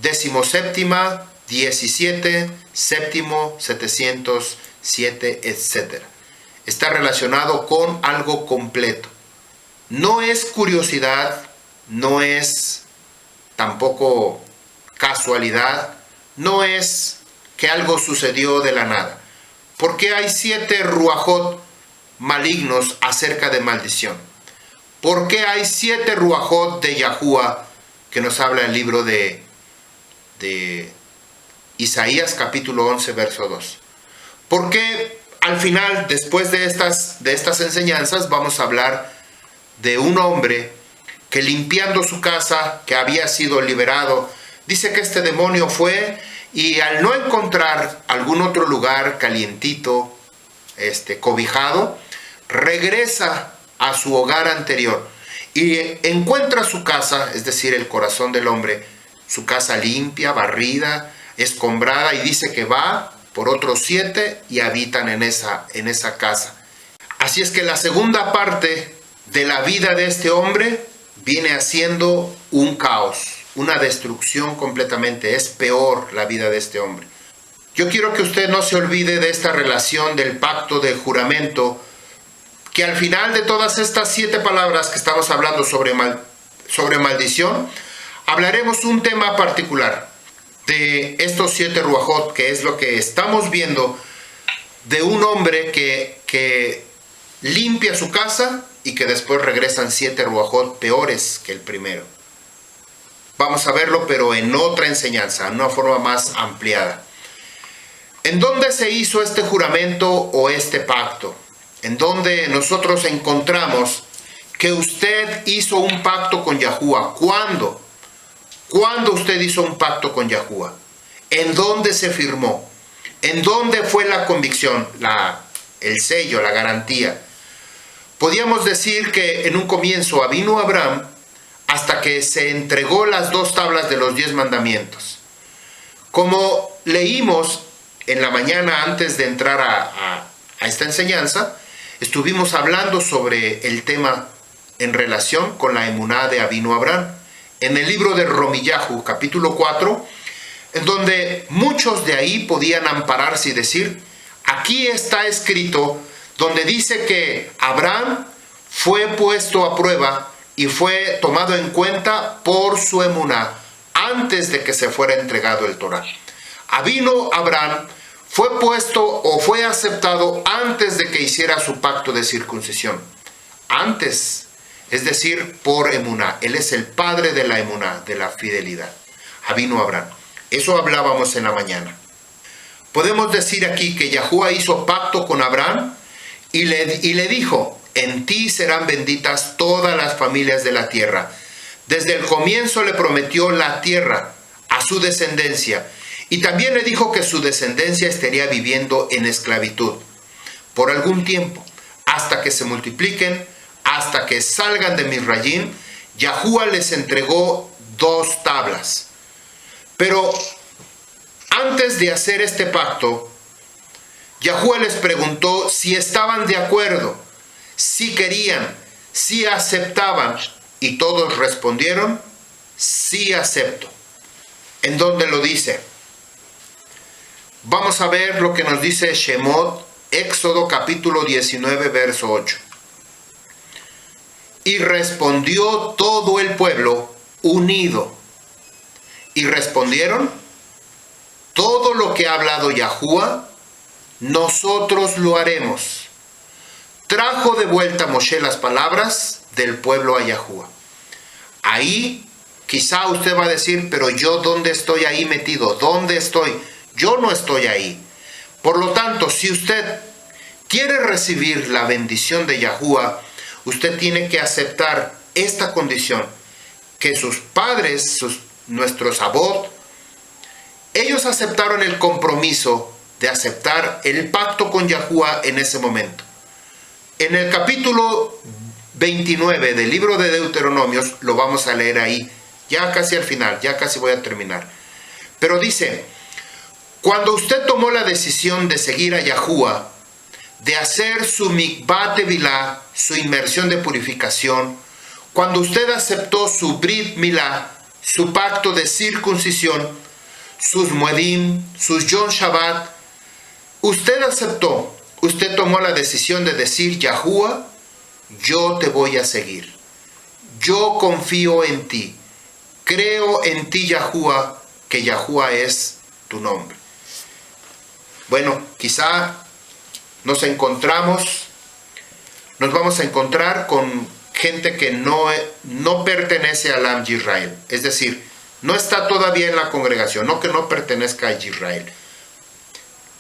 [SPEAKER 1] 17ª, 17, séptimo, 707, etc. Está relacionado con algo completo. No es curiosidad, no es tampoco casualidad, no es que algo sucedió de la nada. Porque hay 7 ruajot malignos acerca de maldición. ¿Por qué hay 7 ruajot de Yahuwah que nos habla el libro de Isaías capítulo 11 verso 2? Porque al final, después de estas enseñanzas, vamos a hablar de un hombre que limpiando su casa, que había sido liberado, dice que este demonio fue y al no encontrar algún otro lugar calientito, cobijado, regresa a su hogar anterior y encuentra su casa, es decir, el corazón del hombre, su casa limpia, barrida, escombrada, y dice que va por otros 7 y habitan en esa casa. Así es que la segunda parte de la vida de este hombre viene haciendo un caos, una destrucción completamente. Es peor la vida de este hombre. Yo quiero que usted no se olvide de esta relación del pacto del juramento, que al final de todas estas 7 palabras que estamos hablando sobre maldición, hablaremos un tema particular de estos 7 ruajot, que es lo que estamos viendo de un hombre que limpia su casa y que después regresan 7 ruajot peores que el primero. Vamos a verlo, pero en otra enseñanza, en una forma más ampliada. ¿En dónde se hizo este juramento o este pacto? En donde nosotros encontramos que usted hizo un pacto con Yahuwah. ¿Cuándo? ¿Cuándo usted hizo un pacto con Yahuwah? ¿En dónde se firmó? ¿En dónde fue la convicción, el sello, la garantía? Podíamos decir que en un comienzo vino Abraham hasta que se entregó las 2 tablas de los 10 mandamientos. Como leímos en la mañana antes de entrar a esta enseñanza, estuvimos hablando sobre el tema en relación con la emuná de Avinu Abraham. En el libro de Romillahu, capítulo 4, en donde muchos de ahí podían ampararse y decir, aquí está escrito, donde dice que Abraham fue puesto a prueba y fue tomado en cuenta por su emuná antes de que se fuera entregado el Torah. Avinu Abraham fue puesto o fue aceptado antes de que hiciera su pacto de circuncisión. Antes, es decir, por emuná. Él es el padre de la emuná, de la fidelidad. Avinu Abraham. Eso hablábamos en la mañana. Podemos decir aquí que Yahuwah hizo pacto con Abraham y le dijo, en ti serán benditas todas las familias de la tierra. Desde el comienzo le prometió la tierra a su descendencia. Y también le dijo que su descendencia estaría viviendo en esclavitud por algún tiempo, hasta que se multipliquen, hasta que salgan de Misrayim. Yahuwah les entregó 2 tablas. Pero antes de hacer este pacto, Yahuwah les preguntó si estaban de acuerdo, si querían, si aceptaban, y todos respondieron, sí acepto. ¿En dónde lo dice? Vamos a ver lo que nos dice Shemot, Éxodo capítulo 19, verso 8. Y respondió todo el pueblo unido. Y respondieron, todo lo que ha hablado Yahuwah, nosotros lo haremos. Trajo de vuelta Moshe las palabras del pueblo a Yahuwah. Ahí quizá usted va a decir, pero yo ¿dónde estoy ahí metido? ¿Dónde estoy? Yo no estoy ahí. Por lo tanto, si usted quiere recibir la bendición de Yahuwah, usted tiene que aceptar esta condición, que sus padres, nuestros abot, ellos aceptaron el compromiso de aceptar el pacto con Yahuwah en ese momento. En el capítulo 29 del libro de Deuteronomios, lo vamos a leer ahí, ya casi al final, ya casi voy a terminar. Pero dice, cuando usted tomó la decisión de seguir a Yahuwah, de hacer su mikvah tevilá, su inmersión de purificación, cuando usted aceptó su brit milá, su pacto de circuncisión, sus muedim, sus yom shabbat, usted aceptó, usted tomó la decisión de decir, Yahuwah, yo te voy a seguir. Yo confío en ti. Creo en ti, Yahuwah, que Yahuwah es tu nombre. Bueno, quizá nos encontramos nos vamos a encontrar con gente que no pertenece al Am Yisrael. Es decir, no está todavía en la congregación, no que no pertenezca a Israel.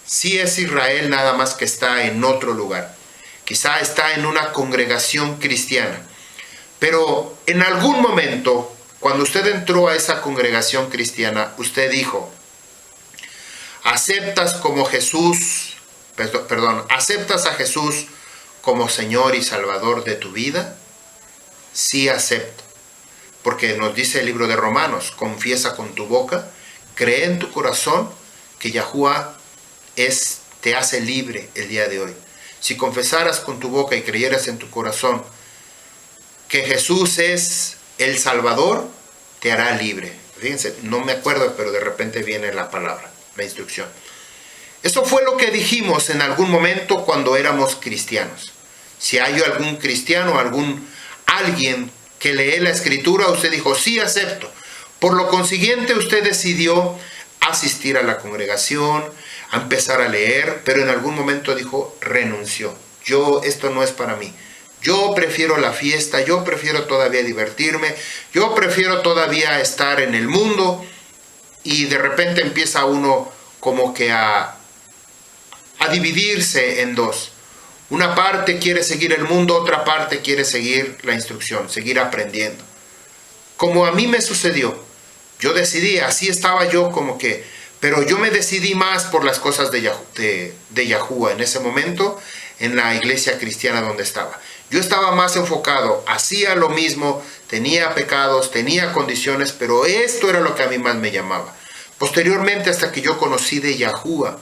[SPEAKER 1] Sí es Israel, nada más que está en otro lugar. Quizá está en una congregación cristiana. Pero en algún momento, cuando usted entró a esa congregación cristiana, usted dijo, ¿aceptas a Jesús como Señor y Salvador de tu vida? Sí, acepto. Porque nos dice el libro de Romanos, confiesa con tu boca, cree en tu corazón que Yahuwah te hace libre el día de hoy. Si confesaras con tu boca y creyeras en tu corazón que Jesús es el Salvador, te hará libre. Fíjense, no me acuerdo, pero de repente viene la palabra, la instrucción. Eso fue lo que dijimos en algún momento cuando éramos cristianos. Si hay algún cristiano, alguien que lee la escritura, usted dijo, sí, acepto. Por lo consiguiente, usted decidió asistir a la congregación, a empezar a leer, pero en algún momento dijo, renunció. Esto no es para mí. Yo prefiero la fiesta, yo prefiero todavía divertirme, yo prefiero todavía estar en el mundo, y de repente empieza uno como que a dividirse en dos. Una parte quiere seguir el mundo, otra parte quiere seguir la instrucción, seguir aprendiendo. Como a mí me sucedió, yo decidí, así estaba yo pero yo me decidí más por las cosas de Yahuwah en ese momento, en la iglesia cristiana donde estaba. Yo estaba más enfocado, hacía lo mismo, tenía pecados, tenía condiciones, pero esto era lo que a mí más me llamaba. Posteriormente, hasta que yo conocí de Yahuwah,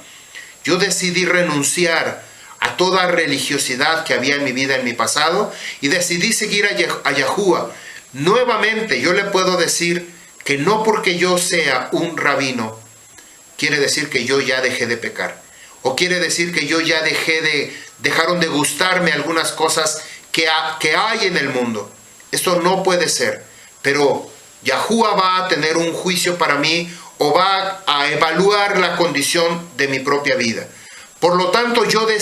[SPEAKER 1] yo decidí renunciar a toda religiosidad que había en mi vida, en mi pasado, y decidí seguir a Yahuwah. Nuevamente, yo le puedo decir que no porque yo sea un rabino, quiere decir que yo ya dejé de pecar. O quiere decir que yo ya dejaron de gustarme algunas cosas que hay en el mundo. Esto no puede ser. Pero Yahuwah va a tener un juicio para mí, o va a evaluar la condición de mi propia vida. Por lo tanto, yo he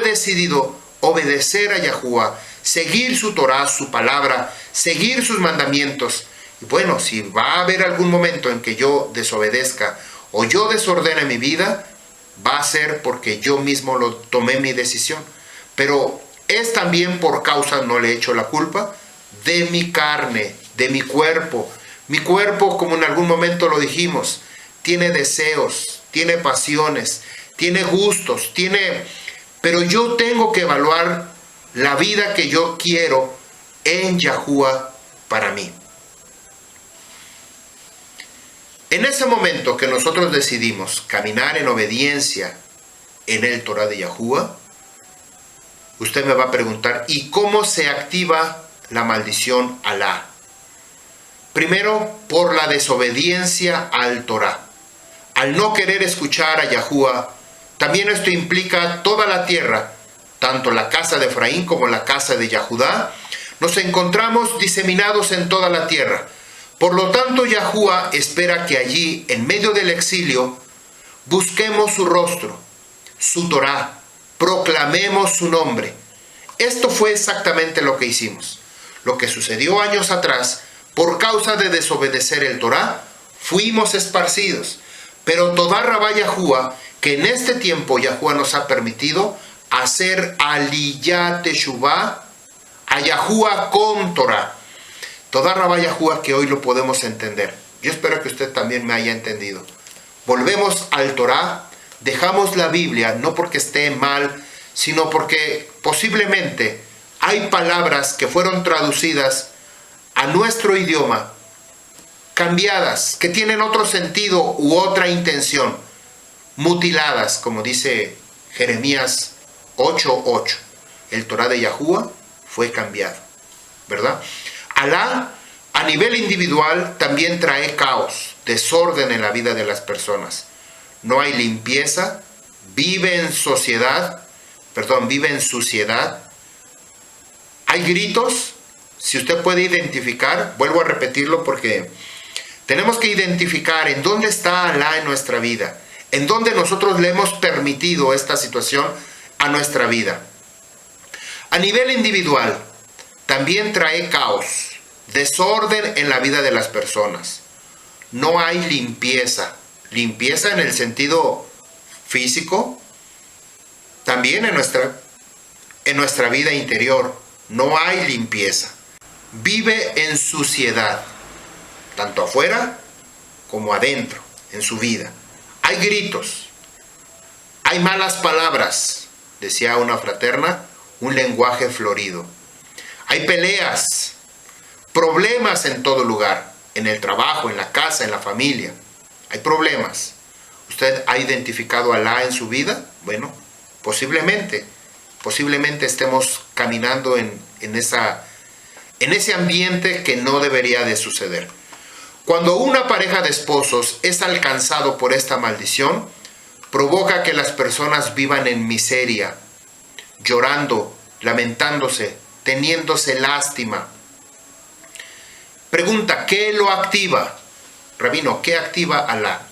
[SPEAKER 1] decidido obedecer a Yahuwah, seguir su Torah, su palabra, seguir sus mandamientos. Y bueno, si va a haber algún momento en que yo desobedezca o yo desordene mi vida, va a ser porque yo mismo tomé mi decisión. Pero es también por causa, no le echo la culpa, de mi carne, de mi cuerpo. Mi cuerpo, como en algún momento lo dijimos, tiene deseos, tiene pasiones, tiene gustos, pero yo tengo que evaluar la vida que yo quiero en Yahuwah para mí. En ese momento que nosotros decidimos caminar en obediencia en el Torah de Yahuwah, usted me va a preguntar, ¿y cómo se activa la maldición Alá? Primero, por la desobediencia al Torah. Al no querer escuchar a Yahuwah, también esto implica toda la tierra, tanto la casa de Efraín como la casa de Yahudá, nos encontramos diseminados en toda la tierra. Por lo tanto, Yahuwah espera que allí, en medio del exilio, busquemos su rostro, su Torah, proclamemos su nombre. Esto fue exactamente lo que hicimos. Lo que sucedió años atrás, por causa de desobedecer el Torah, fuimos esparcidos. Pero toda Rabá Yahuwah, que en este tiempo Yahuwah nos ha permitido hacer aliyah teshuvah a Yahuwah con Torah. Toda Rabá Yahuwah que hoy lo podemos entender. Yo espero que usted también me haya entendido. Volvemos al Torah, dejamos la Biblia, no porque esté mal, sino porque posiblemente hay palabras que fueron traducidas a nuestro idioma, cambiadas, que tienen otro sentido u otra intención, mutiladas, como dice Jeremías 8:8. El Torah de Yahuwah fue cambiado, ¿verdad? Alá, a nivel individual, también trae caos, desorden en la vida de las personas. No hay limpieza, vive en suciedad. Hay gritos. Si usted puede identificar, vuelvo a repetirlo porque tenemos que identificar en dónde está Alá en nuestra vida, en dónde nosotros le hemos permitido esta situación a nuestra vida. A nivel individual, también trae caos, desorden en la vida de las personas. No hay limpieza. Limpieza en el sentido físico, también en nuestra vida interior. No hay limpieza. Vive en suciedad, tanto afuera como adentro, en su vida. Hay gritos, hay malas palabras, decía una fraterna, un lenguaje florido. Hay peleas, problemas en todo lugar, en el trabajo, en la casa, en la familia. Hay problemas. ¿Usted ha identificado a Alá en su vida? Bueno, posiblemente estemos caminando en ese ambiente que no debería de suceder. Cuando una pareja de esposos es alcanzado por esta maldición, provoca que las personas vivan en miseria, llorando, lamentándose, teniéndose lástima. Pregunta, ¿qué lo activa? Rabino, ¿qué activa Alá?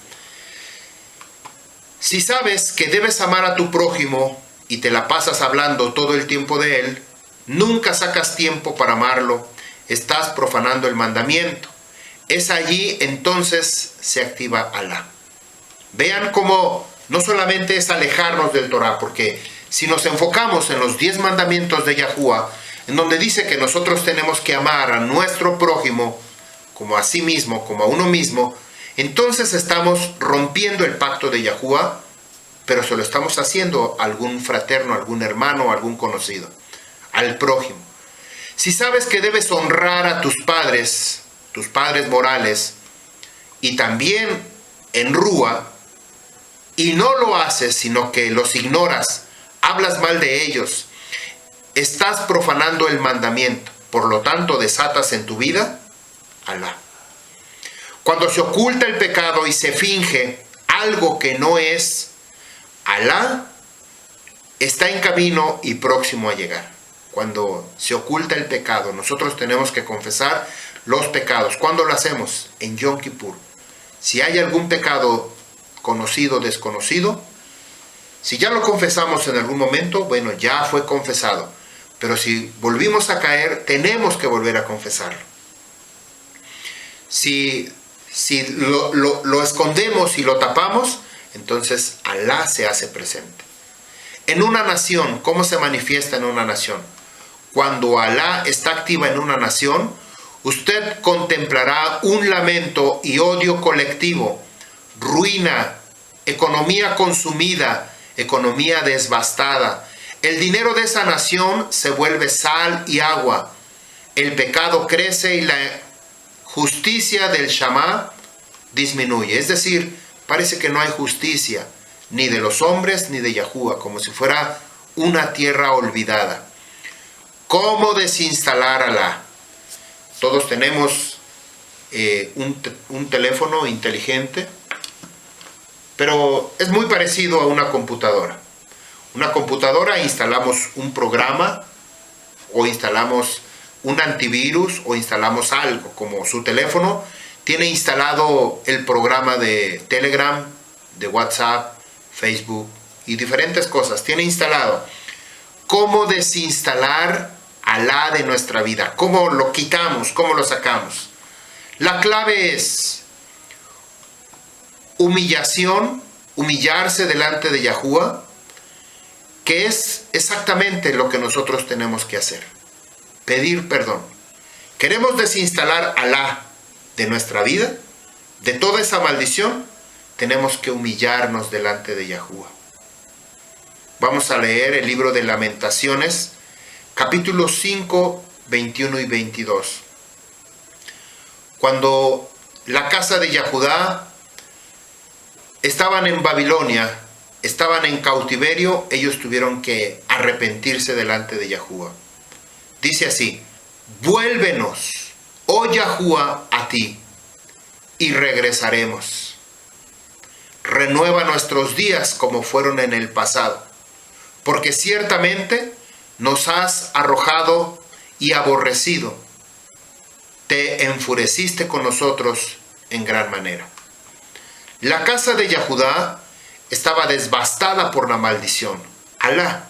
[SPEAKER 1] Si sabes que debes amar a tu prójimo y te la pasas hablando todo el tiempo de él, nunca sacas tiempo para amarlo, estás profanando el mandamiento. Es allí entonces se activa Alá. Vean cómo no solamente es alejarnos del Torah, porque si nos enfocamos en los 10 mandamientos de Yahuwah, en donde dice que nosotros tenemos que amar a nuestro prójimo como a sí mismo, como a uno mismo, entonces estamos rompiendo el pacto de Yahuwah, pero se lo estamos haciendo a algún fraterno, algún hermano, algún conocido, al prójimo. Si sabes que debes honrar a tus padres morales, y también en Rúa, y no lo haces, sino que los ignoras, hablas mal de ellos, estás profanando el mandamiento, por lo tanto desatas en tu vida Alá. Cuando se oculta el pecado y se finge algo que no es, Alá está en camino y próximo a llegar. Cuando se oculta el pecado, nosotros tenemos que confesar los pecados. ¿Cuándo lo hacemos? En Yom Kippur. Si hay algún pecado conocido o desconocido, si ya lo confesamos en algún momento, bueno, ya fue confesado. Pero si volvimos a caer, tenemos que volver a confesarlo. Si lo escondemos y lo tapamos, entonces Alá se hace presente. En una nación, ¿cómo se manifiesta en una nación? Cuando Alá está activa en una nación, usted contemplará un lamento y odio colectivo, ruina, economía consumida, economía devastada. El dinero de esa nación se vuelve sal y agua. El pecado crece y la justicia del Shama disminuye. Es decir, parece que no hay justicia, ni de los hombres ni de Yahuwah, como si fuera una tierra olvidada. ¿Cómo desinstalar Alá? Todos tenemos un teléfono inteligente, pero es muy parecido a una computadora. Una computadora instalamos un programa, o instalamos un antivirus, o instalamos algo, como su teléfono tiene instalado el programa de Telegram, de WhatsApp, Facebook y diferentes cosas. Tiene instalado. ¿Cómo desinstalar Alá de nuestra vida? ¿Cómo lo quitamos? ¿Cómo lo sacamos? La clave es humillación, humillarse delante de Yahuwah, que es exactamente lo que nosotros tenemos que hacer. Pedir perdón. ¿Queremos desinstalar Alá de nuestra vida? De toda esa maldición, tenemos que humillarnos delante de Yahuwah. Vamos a leer el libro de Lamentaciones, capítulo 5, 21 y 22. Cuando la casa de Yahudá estaban en Babilonia, estaban en cautiverio, ellos tuvieron que arrepentirse delante de Yahuwah. Dice así: vuélvenos, oh Yahuwah, a ti, y regresaremos. Renueva nuestros días como fueron en el pasado, porque ciertamente nos has arrojado y aborrecido. Te enfureciste con nosotros en gran manera. La casa de Yahudá estaba devastada por la maldición. Alá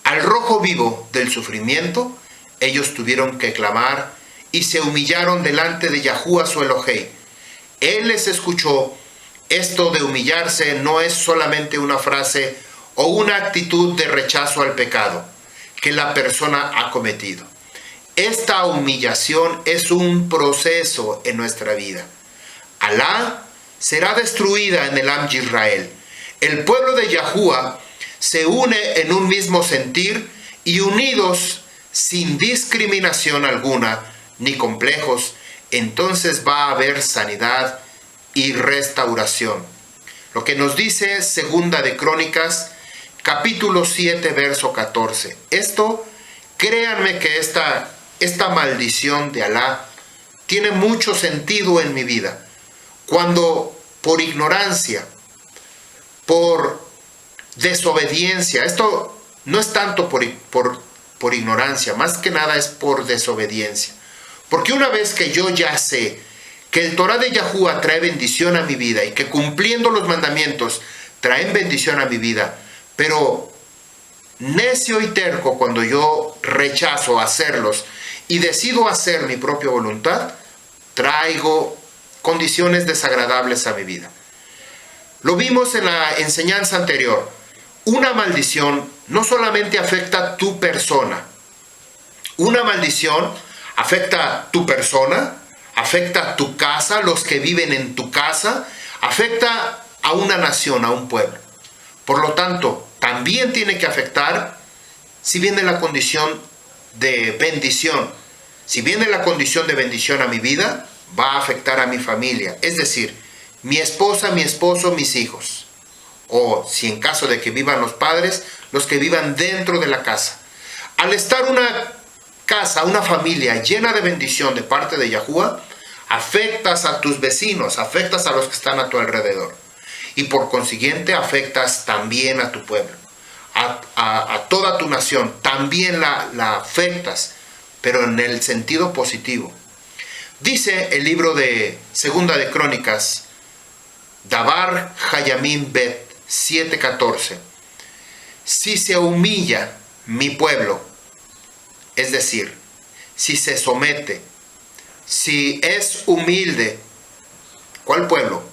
[SPEAKER 1] Al rojo vivo del sufrimiento, ellos tuvieron que clamar y se humillaron delante de Yahuwah su Elohei. Él les escuchó. Esto de humillarse no es solamente una frase o una actitud de rechazo al pecado que la persona ha cometido. Esta humillación es un proceso en nuestra vida. Alá será destruida en el Am Yisrael. El pueblo de Yahuwah se une en un mismo sentir y unidos sin discriminación alguna ni complejos, entonces va a haber sanidad y restauración. Lo que nos dice Segunda de Crónicas, capítulo 7, verso 14. Esto, créanme que esta maldición de Alá tiene mucho sentido en mi vida. Cuando por ignorancia, por desobediencia, esto no es tanto por ignorancia, más que nada es por desobediencia. Porque una vez que yo ya sé que el Torah de Yahuwah trae bendición a mi vida y que cumpliendo los mandamientos traen bendición a mi vida, pero necio y terco cuando yo rechazo hacerlos y decido hacer mi propia voluntad, traigo condiciones desagradables a mi vida. Lo vimos en la enseñanza anterior. Una maldición no solamente afecta tu persona. Una maldición afecta tu persona, afecta tu casa, los que viven en tu casa, afecta a una nación, a un pueblo. Por lo tanto, también tiene que afectar, si viene la condición de bendición, si viene la condición de bendición a mi vida, va a afectar a mi familia, es decir, mi esposa, mi esposo, mis hijos. O si en caso de que vivan los padres, los que vivan dentro de la casa. Al estar una casa, una familia llena de bendición de parte de Yahuwah, afectas a tus vecinos, afectas a los que están a tu alrededor. Y por consiguiente afectas también a tu pueblo, a toda tu nación. También la afectas, pero en el sentido positivo. Dice el libro de Segunda de Crónicas, Dabar Hayamim Bet 7:14. Si se humilla mi pueblo, es decir, si se somete, si es humilde, ¿cuál pueblo?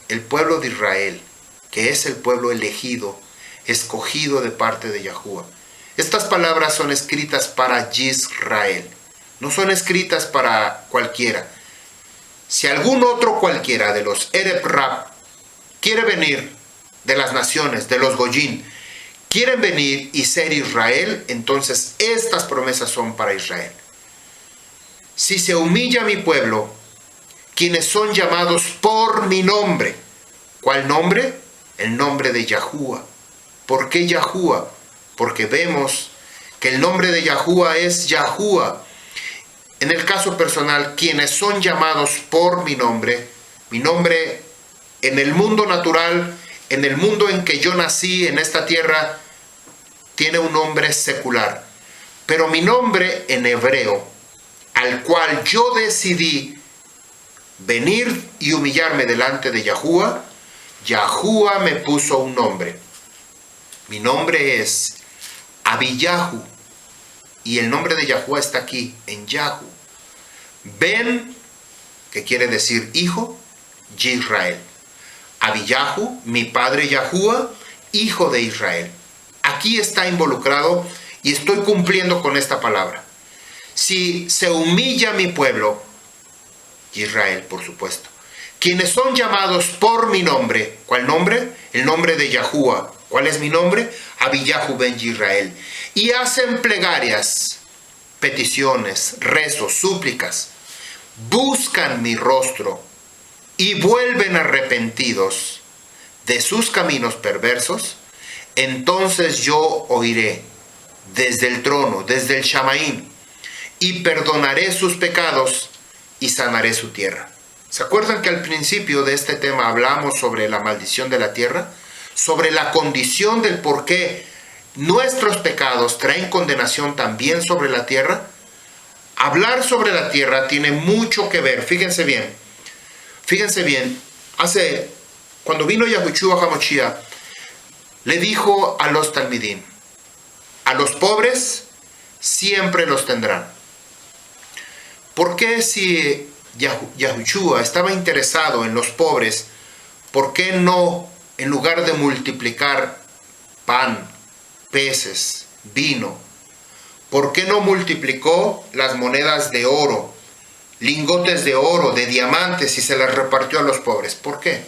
[SPEAKER 1] El pueblo de Israel, que es el pueblo elegido, escogido de parte de Yahuwah. Estas palabras son escritas para Yisrael, no son escritas para cualquiera. Si algún otro cualquiera de los Ereb Rab quiere venir de las naciones, de los Goyim, quieren venir y ser Israel, entonces estas promesas son para Israel. Si se humilla mi pueblo, quienes son llamados por mi nombre. ¿Cuál nombre? El nombre de Yahuwah. ¿Por qué Yahuwah? Porque vemos que el nombre de Yahuwah es Yahuwah. En el caso personal, quienes son llamados por mi nombre en el mundo natural, en el mundo en que yo nací, en esta tierra, tiene un nombre secular. Pero mi nombre en hebreo, al cual yo decidí venir y humillarme delante de Yahuwah, Yahuwah me puso un nombre. Mi nombre es Abiyahu. Y el nombre de Yahuwah está aquí, en Yahu. Ben, que quiere decir hijo, Yisrael. Abiyahu, mi padre Yahuwah, hijo de Israel. Aquí está involucrado y estoy cumpliendo con esta palabra. Si se humilla mi pueblo, Israel, por supuesto, quienes son llamados por mi nombre, ¿cuál nombre? El nombre de Yahuwah. ¿Cuál es mi nombre? Abiyahu ben Yisrael. Y hacen plegarias, peticiones, rezos, súplicas, buscan mi rostro y vuelven arrepentidos de sus caminos perversos, entonces yo oiré desde el trono, desde el Shamaín, y perdonaré sus pecados y sanaré su tierra. ¿Se acuerdan que al principio de este tema hablamos sobre la maldición de la tierra? Sobre la condición del por qué nuestros pecados traen condenación también sobre la tierra. Hablar sobre la tierra tiene mucho que ver. Fíjense bien, cuando vino Yahushua HaMashiach, le dijo a los Talmidim, A los pobres siempre los tendrán. ¿Por qué si Yahushua estaba interesado en los pobres, por qué no, en lugar de multiplicar pan, peces, vino, por qué no multiplicó las monedas de oro, lingotes de oro, de diamantes y se las repartió a los pobres? ¿Por qué?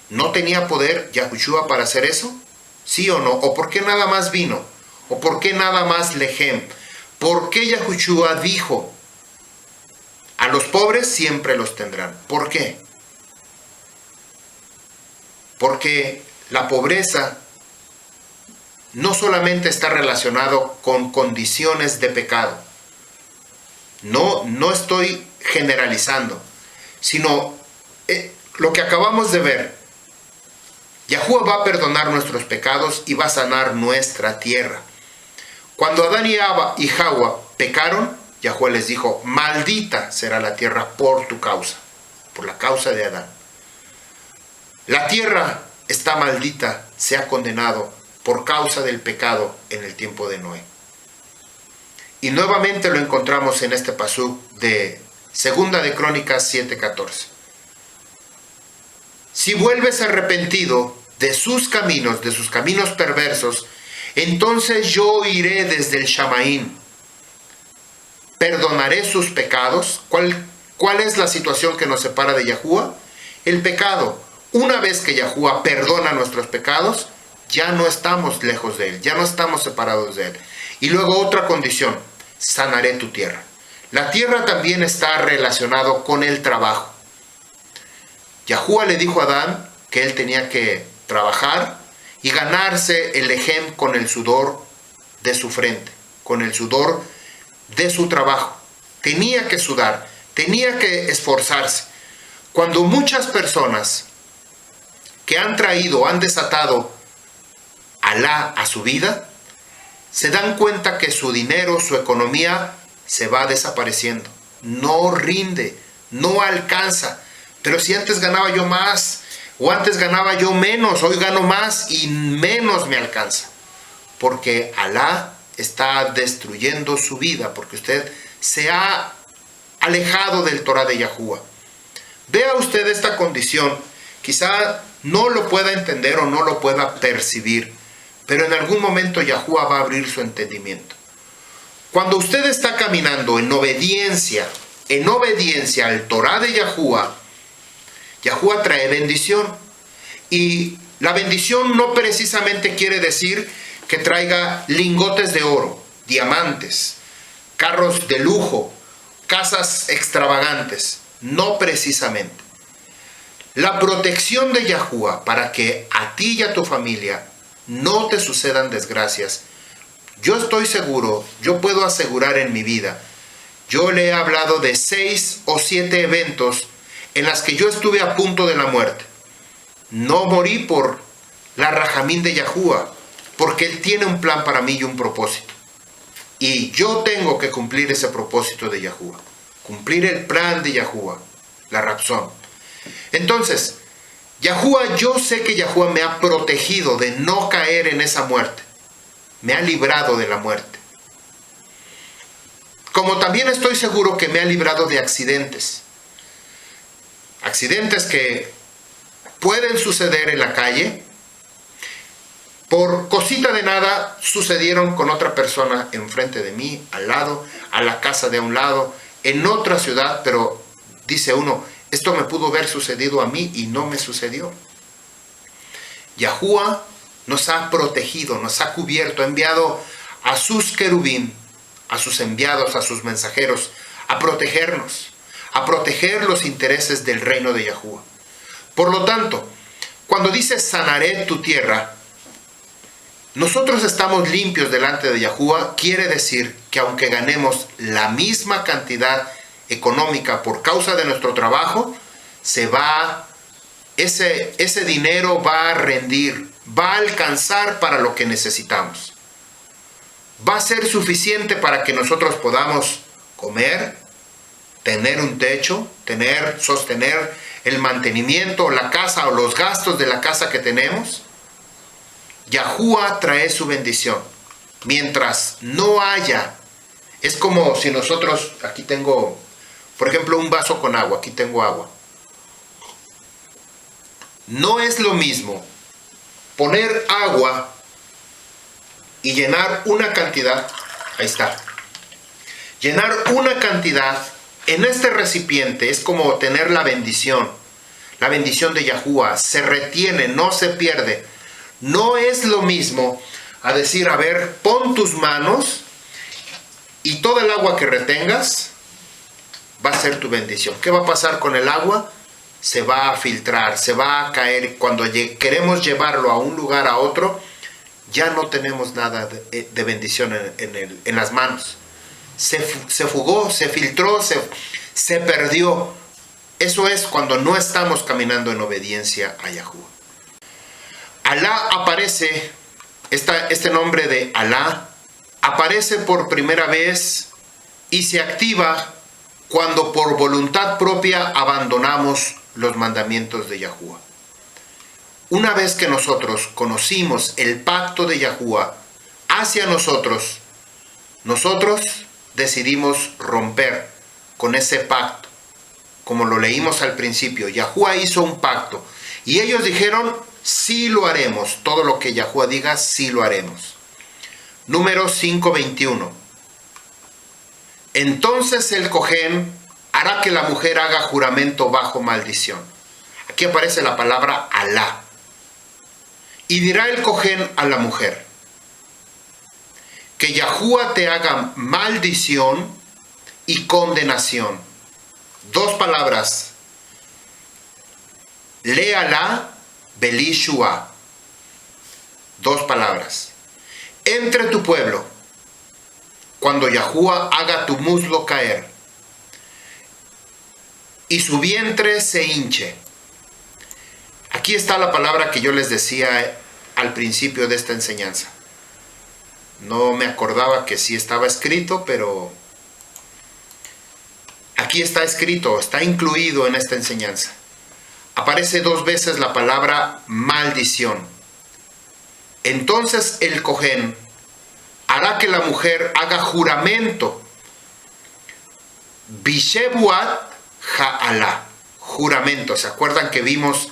[SPEAKER 1] ¿No tenía poder Yahushua para hacer eso? ¿Sí o no? ¿O por qué nada más vino? ¿O por qué nada más lejem? ¿Por qué Yahushua dijo, a los pobres siempre los tendrán? ¿Por qué? Porque la pobreza no solamente está relacionado con condiciones de pecado. No estoy generalizando, sino lo que acabamos de ver. Yahuwah va a perdonar nuestros pecados y va a sanar nuestra tierra. Cuando Adán y Hawa pecaron, Yahuwah les dijo, maldita será la tierra por tu causa, por la causa de Adán. La tierra está maldita, se ha condenado por causa del pecado en el tiempo de Noé. Y nuevamente lo encontramos en este pasú de Segunda de Crónicas 7:14. Si vuelves arrepentido de sus caminos perversos, entonces yo iré desde el Shamaín, perdonaré sus pecados. ¿Cuál es la situación que nos separa de Yahuwah? El pecado. Una vez que Yahuwah perdona nuestros pecados, ya no estamos lejos de Él, ya no estamos separados de Él. Y luego otra condición, sanaré tu tierra. La tierra también está relacionado con el trabajo. Yahuwah le dijo a Adán que él tenía que trabajar y ganarse el lejem con el sudor de su frente, con el sudor de su trabajo. Tenía que sudar, tenía que esforzarse. Cuando muchas personas que han desatado Alá a su vida, se dan cuenta que su dinero, su economía se va desapareciendo. No rinde, no alcanza. Pero si antes ganaba yo más, o antes ganaba yo menos, hoy gano más y menos me alcanza. Porque Alá está destruyendo su vida, porque usted se ha alejado del Torah de Yahuwah. Vea usted esta condición, quizá no lo pueda entender o no lo pueda percibir, pero en algún momento Yahuwah va a abrir su entendimiento. Cuando usted está caminando en obediencia al Torah de Yahuwah, Yahuwah trae bendición. Y la bendición no precisamente quiere decir que traiga lingotes de oro, diamantes, carros de lujo, casas extravagantes. No precisamente. La protección de Yahuwah para que a ti y a tu familia no te sucedan desgracias. Yo estoy seguro, yo puedo asegurar en mi vida, yo le he hablado de 6 o 7 eventos en las que yo estuve a punto de la muerte. No morí por la rajamín de Yahuwah, porque Él tiene un plan para mí y un propósito. Y yo tengo que cumplir ese propósito de Yahuwah, cumplir el plan de Yahuwah, la Rapsón. Entonces, Yahuwah, yo sé que Yahuwah me ha protegido de no caer en esa muerte. Me ha librado de la muerte. Como también estoy seguro que me ha librado de accidentes. Accidentes que pueden suceder en la calle. Por cosita de nada sucedieron con otra persona enfrente de mí, al lado, a la casa de un lado, en otra ciudad, pero dice uno, esto me pudo haber sucedido a mí y no me sucedió. Yahuwah nos ha protegido, nos ha cubierto, ha enviado a sus querubín, a sus enviados, a sus mensajeros, a protegernos, a proteger los intereses del reino de Yahuwah. Por lo tanto, cuando dice sanaré tu tierra, nosotros estamos limpios delante de Yahuwah, quiere decir que aunque ganemos la misma cantidad económica por causa de nuestro trabajo, ese dinero va a rendir, va a alcanzar para lo que necesitamos. Va a ser suficiente para que nosotros podamos comer, tener un techo, sostener el mantenimiento, la casa o los gastos de la casa que tenemos. Yahuwah trae su bendición. mientras no haya, es como si nosotros, aquí tengo, por ejemplo, un vaso con agua, aquí tengo agua. No es lo mismo poner agua y llenar una cantidad, ahí está, llenar una cantidad en este recipiente, es como tener la bendición de Yahuwah, se retiene, no se pierde. No es lo mismo a decir, a ver, pon tus manos y toda el agua que retengas va a ser tu bendición. ¿Qué va a pasar con el agua? Se va a filtrar, se va a caer. Cuando queremos llevarlo a un lugar a otro, ya no tenemos nada de bendición en las manos. Se fugó, se filtró, se perdió. Eso es cuando no estamos caminando en obediencia a Yahuwah. Alá aparece, este nombre de Alá aparece por primera vez y se activa cuando por voluntad propia abandonamos los mandamientos de Yahuwah. Una vez que nosotros conocimos el pacto de Yahuwah hacia nosotros decidimos romper con ese pacto. Como lo leímos al principio, Yahuwah hizo un pacto y ellos dijeron, sí lo haremos, todo lo que Yahuwah diga, sí lo haremos. Números 5:21. Entonces el Cohen hará que la mujer haga juramento bajo maldición. Aquí aparece la palabra Alá. Y dirá el Cohen a la mujer, que Yahuwah te haga maldición y condenación. Dos palabras. Léala, Belishua. Dos palabras. Entre tu pueblo, cuando Yahuwah haga tu muslo caer y su vientre se hinche. Aquí está la palabra que yo les decía al principio de esta enseñanza. No me acordaba que sí estaba escrito, pero aquí está escrito, está incluido en esta enseñanza. Aparece 2 veces la palabra maldición. Entonces el Cohen hará que la mujer haga juramento. Bishebuat ha'alá. Juramento. ¿Se acuerdan que vimos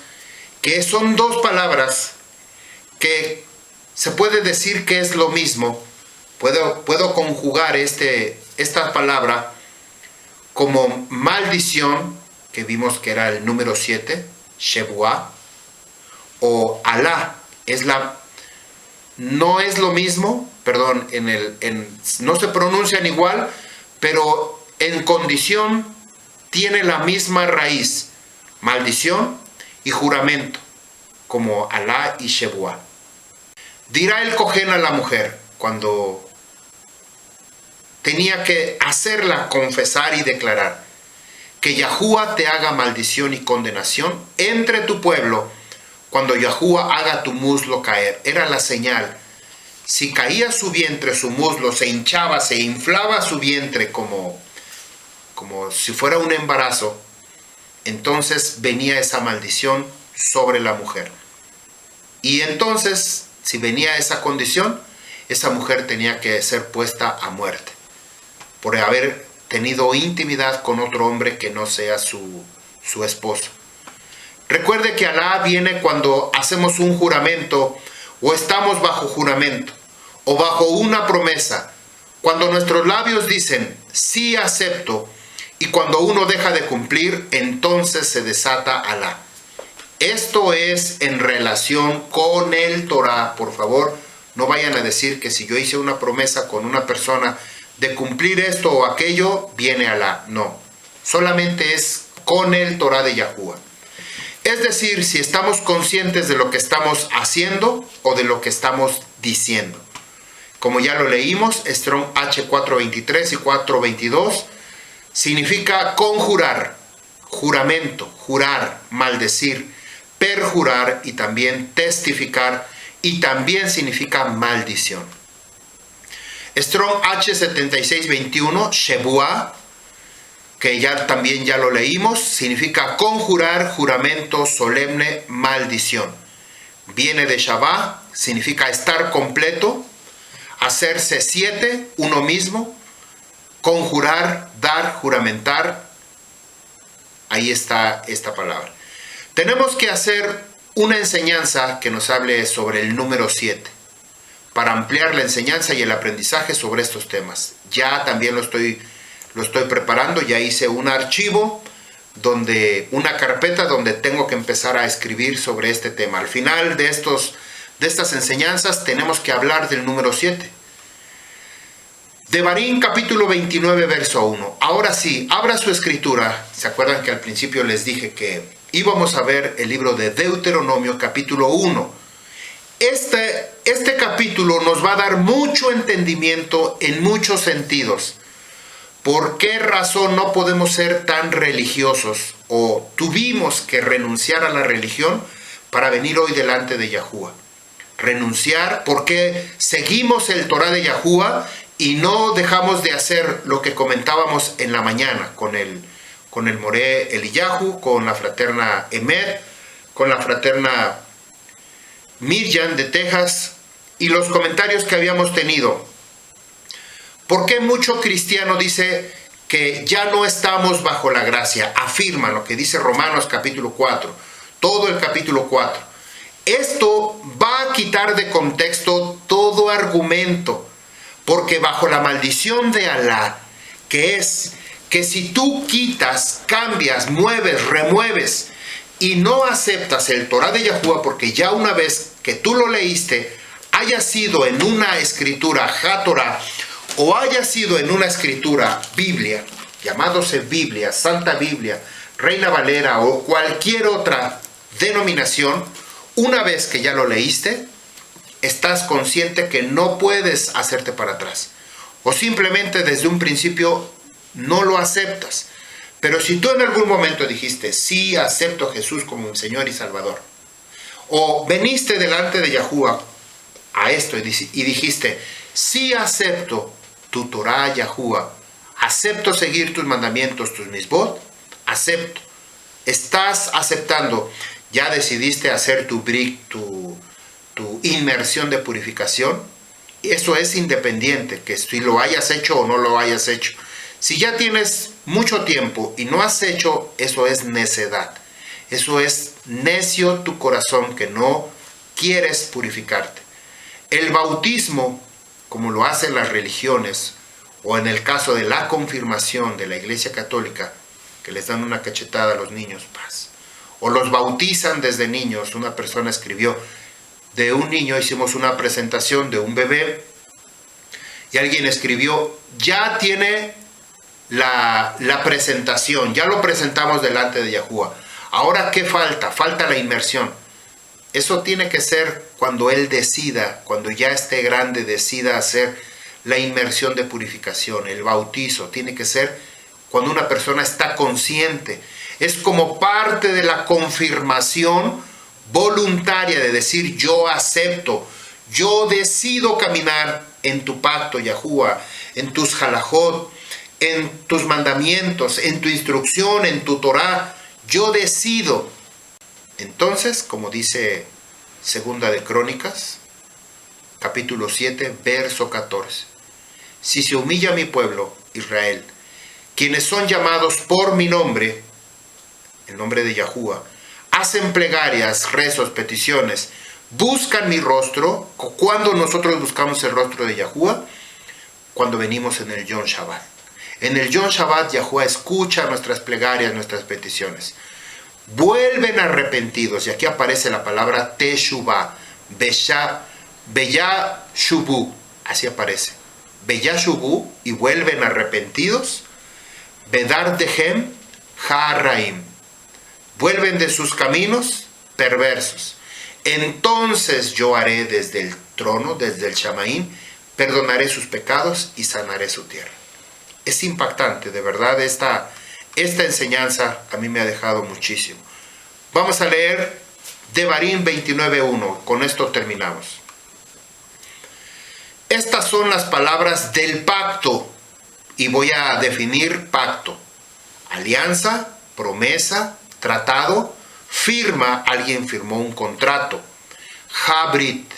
[SPEAKER 1] que son 2 palabras que se puede decir que es lo mismo? Puedo conjugar esta palabra como maldición, que vimos que era el número 7, Shebuah, o Alá, no es lo mismo, perdón, no se pronuncian igual, pero en condición tiene la misma raíz, maldición y juramento, como Alá y Shebuah. Dirá el Cohen a la mujer, cuando tenía que hacerla confesar y declarar, que Yahuwah te haga maldición y condenación entre tu pueblo, cuando Yahuwah haga tu muslo caer. Era la señal. Si caía su vientre, su muslo, se hinchaba, se inflaba su vientre como si fuera un embarazo, entonces venía esa maldición sobre la mujer. Y entonces, si venía esa condición, esa mujer tenía que ser puesta a muerte por haber tenido intimidad con otro hombre que no sea su esposo. Recuerde que Alá viene cuando hacemos un juramento o estamos bajo juramento o bajo una promesa. Cuando nuestros labios dicen, sí acepto, y cuando uno deja de cumplir, entonces se desata Alá. Esto es en relación con el Torah. Por favor, no vayan a decir que si yo hice una promesa con una persona de cumplir esto o aquello, viene Alá. No, solamente es con el Torah de Yahuwah. Es decir, si estamos conscientes de lo que estamos haciendo o de lo que estamos diciendo. Como ya lo leímos, Strong H 423 y 422 significa conjurar, juramento, jurar, maldecir, perjurar y también testificar, y también significa maldición. Strong H 7621, Shebuah, que también ya lo leímos, significa conjurar, juramento solemne, maldición. Viene de Shabbat, significa estar completo, hacerse 7, uno mismo, conjurar, dar, juramentar. Ahí está esta palabra. Tenemos que hacer una enseñanza que nos hable sobre el número 7, para ampliar la enseñanza y el aprendizaje sobre estos temas. Ya también lo estoy preparando, ya hice un archivo, una carpeta donde tengo que empezar a escribir sobre este tema. Al final de estas enseñanzas tenemos que hablar del número 7. Devarim capítulo 29 verso 1. Ahora sí, abra su escritura. ¿Se acuerdan que al principio les dije que íbamos a ver el libro de Deuteronomio capítulo 1? Este capítulo nos va a dar mucho entendimiento en muchos sentidos. ¿Por qué razón no podemos ser tan religiosos o tuvimos que renunciar a la religión para venir hoy delante de Yahuwah? Renunciar porque seguimos el Torah de Yahuwah y no dejamos de hacer lo que comentábamos en la mañana con el Moré Eliyahu, con la fraterna Emer, con la fraterna Miriam de Texas y los comentarios que habíamos tenido. ¿Por qué mucho cristiano dice que ya no estamos bajo la gracia? Afirma lo que dice Romanos capítulo 4, todo el capítulo 4. Esto va a quitar de contexto todo argumento, porque bajo la maldición de Alá, que es que si tú quitas, cambias, mueves, remueves y no aceptas el Torah de Yahuwah, porque ya una vez que tú lo leíste, haya sido en una escritura HaTorah o haya sido en una escritura Biblia, llamándose Biblia, Santa Biblia, Reina Valera o cualquier otra denominación, una vez que ya lo leíste, estás consciente que no puedes hacerte para atrás. O simplemente desde un principio no lo aceptas. Pero si tú en algún momento dijiste, sí acepto a Jesús como mi Señor y Salvador, o veniste delante de Yahuwah a esto y dijiste, sí acepto tu Torah, Yahuwah, acepto seguir tus mandamientos, tus misbot, acepto. Estás aceptando, ya decidiste hacer tu brik, tu inmersión de purificación. Eso es independiente, que si lo hayas hecho o no lo hayas hecho. Si ya tienes mucho tiempo y no has hecho, eso es necedad. Eso es necio tu corazón que no quieres purificarte. El bautismo, como lo hacen las religiones, o en el caso de la confirmación de la Iglesia Católica, que les dan una cachetada a los niños, paz, o los bautizan desde niños. Una persona escribió de un niño, hicimos una presentación de un bebé, y alguien escribió, ya tiene la presentación, ya lo presentamos delante de Yahuwah. Ahora, ¿qué falta? Falta la inmersión. Eso tiene que ser cuando él decida, cuando ya esté grande, decida hacer la inmersión de purificación, el bautizo. Tiene que ser cuando una persona está consciente. Es como parte de la confirmación voluntaria de decir, yo acepto, yo decido caminar en tu pacto, Yahuwah, en tus halajot, en tus mandamientos, en tu instrucción, en tu Torah. Yo decido. Entonces, como dice Segunda de Crónicas, capítulo 7, verso 14. Si se humilla mi pueblo, Israel, quienes son llamados por mi nombre, el nombre de Yahuwah, hacen plegarias, rezos, peticiones, buscan mi rostro. ¿Cuándo nosotros buscamos el rostro de Yahuwah? Cuando venimos en el Yom Shabbat. En el Yom Shabbat, Yahuwah escucha nuestras plegarias, nuestras peticiones. Vuelven arrepentidos, y aquí aparece la palabra Teshuvah, Beyah Shubu, así aparece. Beyah Shubu, y vuelven arrepentidos. Bedar Dehem Ha'araim, vuelven de sus caminos perversos. Entonces yo haré desde el trono, desde el Shamaín, perdonaré sus pecados y sanaré su tierra. Es impactante, de verdad, esta enseñanza a mí me ha dejado muchísimo. Vamos a leer Devarim 29:1, con esto terminamos. Estas son las palabras del pacto, y voy a definir pacto: alianza, promesa, tratado, firma, alguien firmó un contrato, Habrit,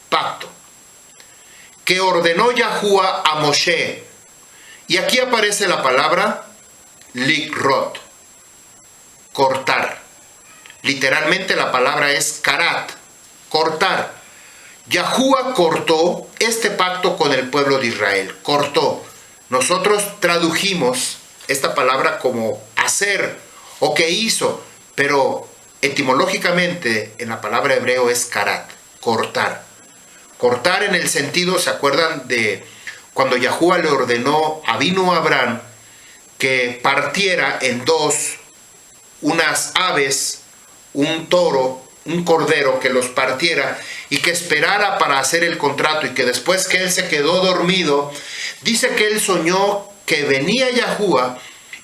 [SPEAKER 1] pacto, que ordenó Yahuwah a Moshe. Y aquí aparece la palabra likrot, cortar. Literalmente la palabra es karat, cortar. Yahuwah cortó este pacto con el pueblo de Israel, cortó. Nosotros tradujimos esta palabra como hacer o que hizo, pero etimológicamente en la palabra hebreo es karat, cortar. Cortar en el sentido, ¿se acuerdan de cuando Yahuwah le ordenó a Avinu Abraham que partiera en dos unas aves, un toro, un cordero, que los partiera y que esperara para hacer el contrato, y que después que él se quedó dormido, dice que él soñó que venía Yahuwah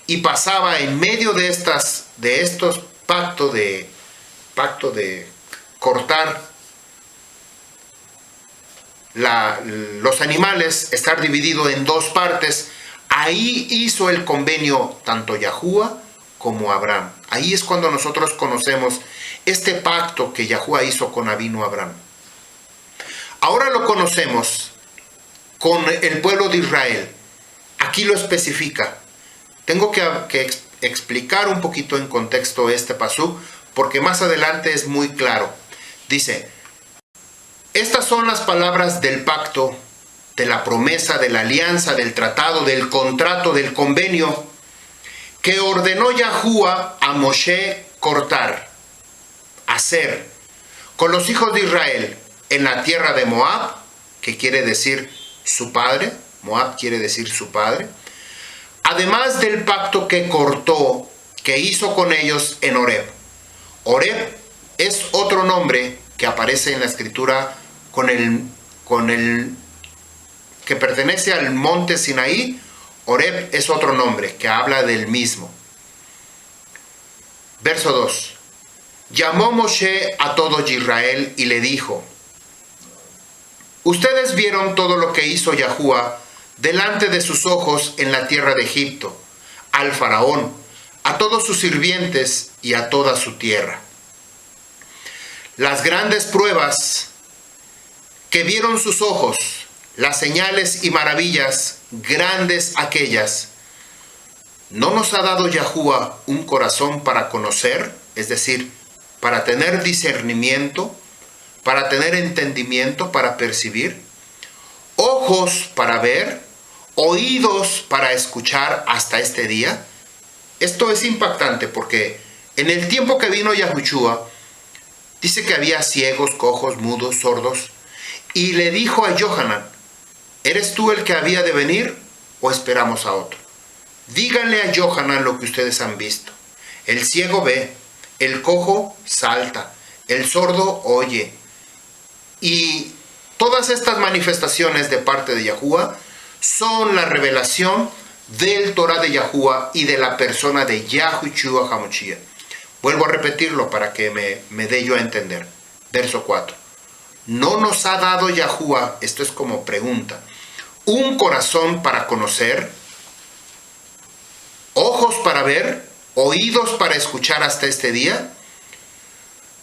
[SPEAKER 1] y pasaba en medio de estos pacto de cortar los animales, estar dividido en dos partes. Ahí hizo el convenio tanto Yahuwah como Abraham. Ahí es cuando nosotros conocemos este pacto que Yahuwah hizo con Avinu Abraham. Ahora lo conocemos con el pueblo de Israel. Aquí lo especifica. Tengo que explicar un poquito en contexto este pasú, porque más adelante es muy claro. Dice: estas son las palabras del pacto, de la promesa, de la alianza, del tratado, del contrato, del convenio, que ordenó Yahuwah a Moshe cortar, hacer, con los hijos de Israel en la tierra de Moab, que quiere decir su padre. Moab quiere decir su padre. Además del pacto que cortó, que hizo con ellos en Horeb. Horeb es otro nombre que aparece en la escritura con el que pertenece al monte Sinaí. Horeb es otro nombre que habla del mismo. Verso 2. Llamó Moshe a todo Israel y le dijo: ustedes vieron todo lo que hizo Yahuwah delante de sus ojos en la tierra de Egipto, al faraón, a todos sus sirvientes y a toda su tierra. Las grandes pruebas que vieron sus ojos, las señales y maravillas grandes aquellas. ¿No nos ha dado Yahuwah un corazón para conocer? Es decir, para tener discernimiento, para tener entendimiento, para percibir, ojos para ver, oídos para escuchar hasta este día. Esto es impactante porque en el tiempo que vino Yahushua, dice que había ciegos, cojos, mudos, sordos, y le dijo a Johanan: ¿eres tú el que había de venir o esperamos a otro? Díganle a Johanan lo que ustedes han visto. El ciego ve, el cojo salta, el sordo oye. Y todas estas manifestaciones de parte de Yahuwah son la revelación del Torah de Yahuwah y de la persona de Yahushua HaMashiach. Vuelvo a repetirlo para que me dé yo a entender. Verso 4. ¿No nos ha dado Yahuwah, esto es como pregunta, un corazón para conocer, ojos para ver, oídos para escuchar hasta este día?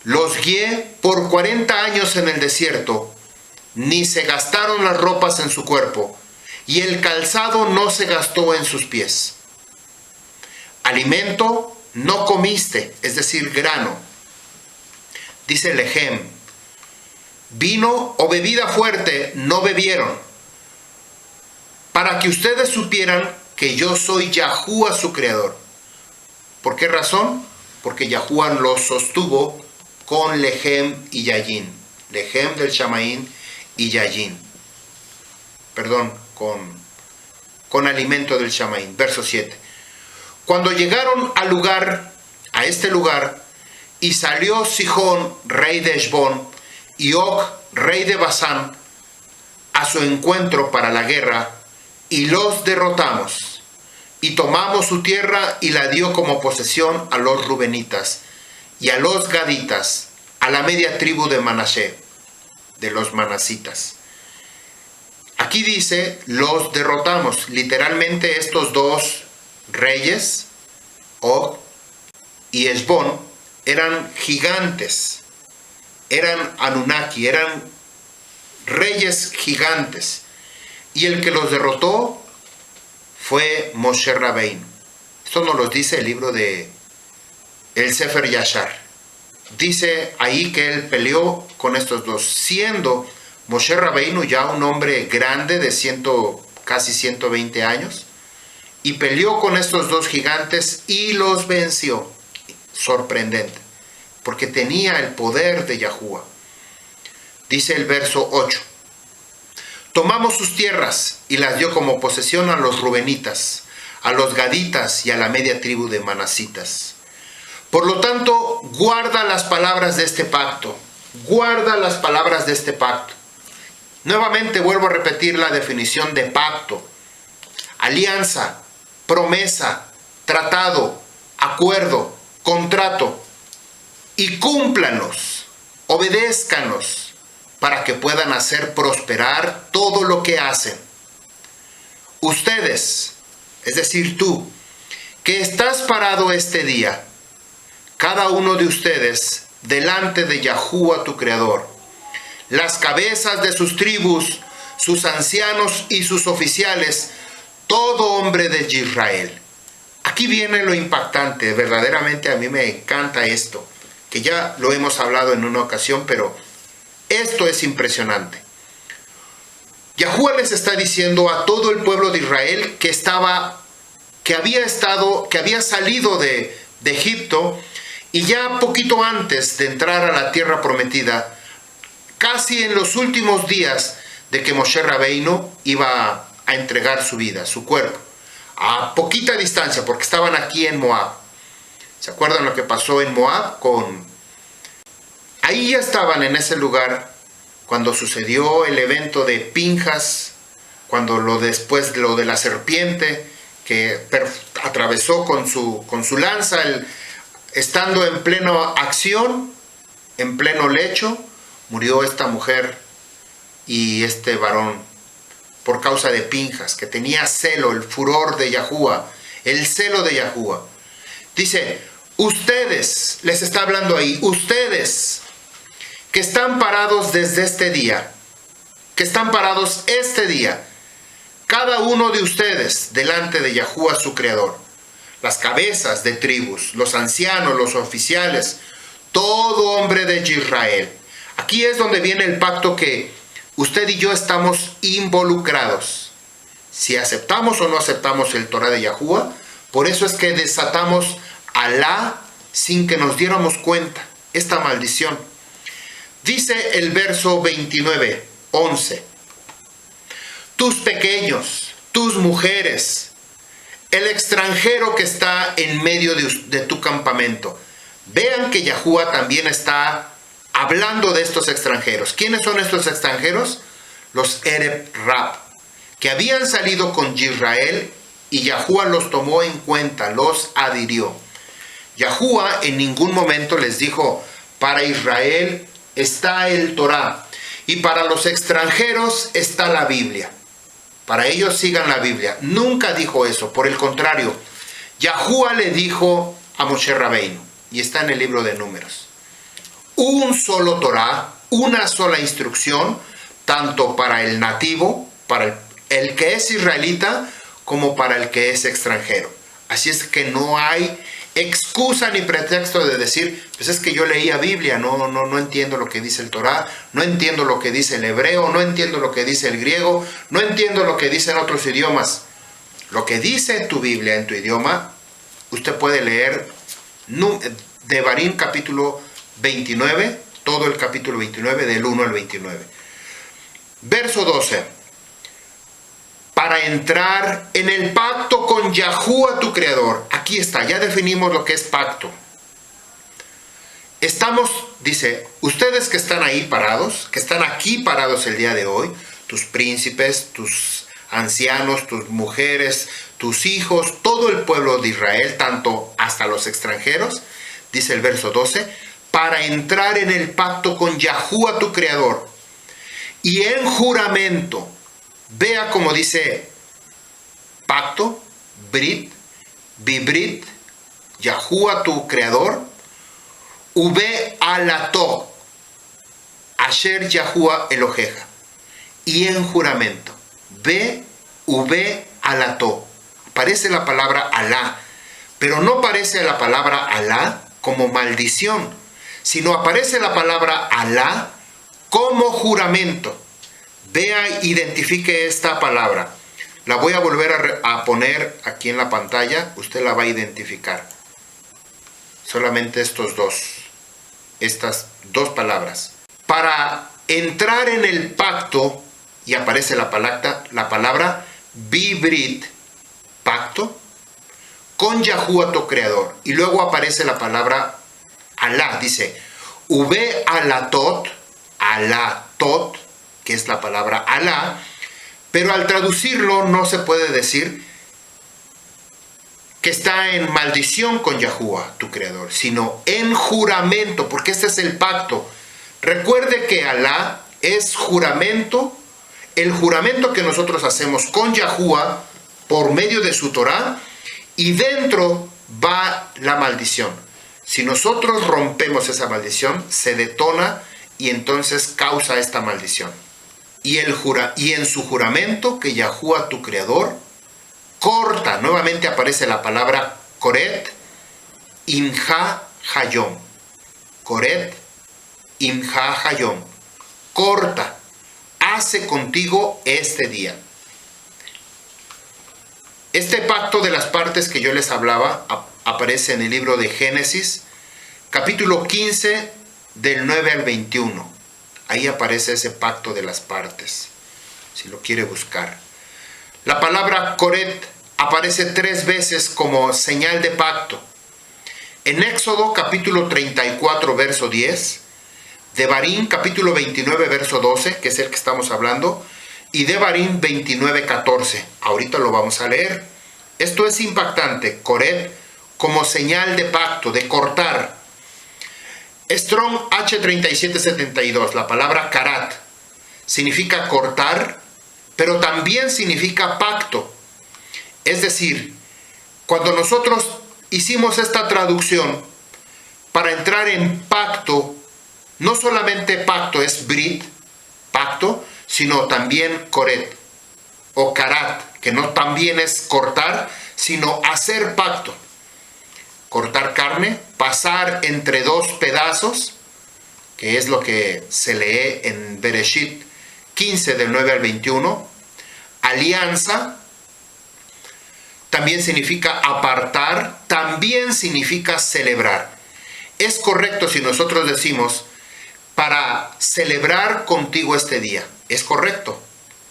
[SPEAKER 1] Los guié por 40 años en el desierto, ni se gastaron las ropas en su cuerpo, y el calzado no se gastó en sus pies. Alimento no comiste, es decir, grano. Dice Lehem, vino o bebida fuerte no bebieron, para que ustedes supieran que yo soy Yahuwah su creador. ¿Por qué razón? Porque Yahuwah los sostuvo con Lehem y Yayin. Lehem del Shamaín y Yayin. Perdón, con alimento del Shamaín. Verso 7. Cuando llegaron a este lugar, y salió Sihón, rey de Heshbón, y Og, rey de Basán, a su encuentro para la guerra, y los derrotamos, y tomamos su tierra y la dio como posesión a los rubenitas, y a los gaditas, a la media tribu de Manasé, de los manasitas. Aquí dice, los derrotamos. Literalmente estos dos reyes, Og y Heshbón, eran gigantes, eran Anunnaki, eran reyes gigantes. y el que los derrotó fue Moshe Rabbeinu. Esto nos lo dice el libro de el Sefer Yashar. Dice ahí que él peleó con estos dos, siendo Moshe Rabbeinu ya un hombre grande de casi 120 años, y peleó con estos dos gigantes y los venció. Sorprendente, porque tenía el poder de Yahuwah. Dice el verso 8: tomamos sus tierras y las dio como posesión a los rubenitas, a los gaditas y a la media tribu de manasitas. Por lo tanto, guarda las palabras de este pacto. Guarda las palabras de este pacto. Nuevamente vuelvo a repetir la definición de pacto: alianza, promesa, tratado, acuerdo, contrato. Y cúmplanos, obedézcanos, para que puedan hacer prosperar todo lo que hacen. Ustedes, es decir tú, que estás parado este día, cada uno de ustedes, delante de Yahuwah tu Creador, las cabezas de sus tribus, sus ancianos y sus oficiales, todo hombre de Israel. Aquí viene lo impactante, verdaderamente a mí me encanta esto, que ya lo hemos hablado en una ocasión, pero esto es impresionante. Yahuwah les está diciendo a todo el pueblo de Israel que había salido de Egipto, y ya poquito antes de entrar a la tierra prometida, casi en los últimos días de que Moshe Rabbeinu iba a entregar su vida, su cuerpo, a poquita distancia, porque estaban aquí en Moab. ¿Se acuerdan lo que pasó en Moab? Ahí ya estaban en ese lugar cuando sucedió el evento de Pinjas, después lo de la serpiente que atravesó con su lanza, estando en plena acción, en pleno lecho, murió esta mujer y este varón por causa de Pinjas, que tenía celo, el furor de Yahuwah, el celo de Yahuwah. Dice, ustedes, les está hablando ahí, ustedes que están parados desde este día, que están parados este día, cada uno de ustedes delante de Yahuwah su Creador, las cabezas de tribus, los ancianos, los oficiales, todo hombre de Israel. Aquí es donde viene el pacto que usted y yo estamos involucrados. Si aceptamos o no aceptamos el Torah de Yahuwah, por eso es que desatamos Alá sin que nos diéramos cuenta, esta maldición. Dice el verso 29, 11. Tus pequeños, tus mujeres, el extranjero que está en medio de tu campamento. Vean que Yahuwah también está hablando de estos extranjeros. ¿Quiénes son estos extranjeros? Los Ereb Rab, que habían salido con Israel y Yahuwah los tomó en cuenta, los adhirió. Yahuwah en ningún momento les dijo, para Israel está el Torah y para los extranjeros está la Biblia. Para ellos sigan la Biblia. Nunca dijo eso. Por el contrario, Yahuwah le dijo a Moshe Rabbeinu, y está en el libro de Números, un solo Torah, una sola instrucción, tanto para el nativo, para el que es israelita, como para el que es extranjero. Así es que no hay excusa ni pretexto de decir, pues es que yo leía Biblia, no entiendo lo que dice el Torah, no entiendo lo que dice el hebreo, no entiendo lo que dice el griego, no entiendo lo que dicen otros idiomas. Lo que dice tu Biblia en tu idioma, usted puede leer Devarim capítulo 29, todo el capítulo 29 del 1 al 29. Verso 12. Para entrar en el pacto con Yahuwah tu Creador. Aquí está, ya definimos lo que es pacto. Dice, ustedes que están ahí parados, que están aquí parados el día de hoy, tus príncipes, tus ancianos, tus mujeres, tus hijos, todo el pueblo de Israel, tanto hasta los extranjeros, dice el verso 12, para entrar en el pacto con Yahuwah tu Creador. Y en juramento, vea como dice pacto, brit, bibrit, Yahuwah tu Creador, ube alato, asher Yahuwah Eloheja. Y en juramento. B-V alató. Aparece la palabra Alá, pero no aparece la palabra Alá como maldición, sino aparece la palabra Alá como juramento. Vea, identifique esta palabra. La voy a volver a poner aquí en la pantalla. Usted la va a identificar. Solamente estas dos palabras. Para entrar en el pacto, y aparece la palabra Bibrit, pacto, con Yahuwah tu creador. Y luego aparece la palabra Alá. Dice, V alatot, que es la palabra Alá, pero al traducirlo no se puede decir que está en maldición con Yahuwah, tu creador, sino en juramento, porque este es el pacto. Recuerde que Alá es juramento, el juramento que nosotros hacemos con Yahuwah por medio de su Torah, y dentro va la maldición. Si nosotros rompemos esa maldición, se detona y entonces causa esta maldición. Y en su juramento que Yahuwah tu creador corta, nuevamente aparece la palabra Koret Imha Hayom. Koret Imha Hayom. Corta, hace contigo este día. Este pacto de las partes que yo les hablaba aparece en el libro de Génesis, capítulo 15, del 9 al 21. Ahí aparece ese pacto de las partes, si lo quiere buscar. La palabra Koret aparece 3 veces como señal de pacto. En Éxodo capítulo 34, verso 10, Devarim capítulo 29, verso 12, que es el que estamos hablando, y Devarim 29, 14. Ahorita lo vamos a leer. Esto es impactante. Koret como señal de pacto, de cortar. Strong H3772, la palabra karat, significa cortar, pero también significa pacto. Es decir, cuando nosotros hicimos esta traducción para entrar en pacto, no solamente pacto es brit, pacto, sino también koret o karat, que no también es cortar, sino hacer pacto. Cortar carne, pasar entre 2 pedazos, que es lo que se lee en Bereshit 15 del 9 al 21. Alianza, también significa apartar, también significa celebrar. Es correcto si nosotros decimos, para celebrar contigo este día. Es correcto.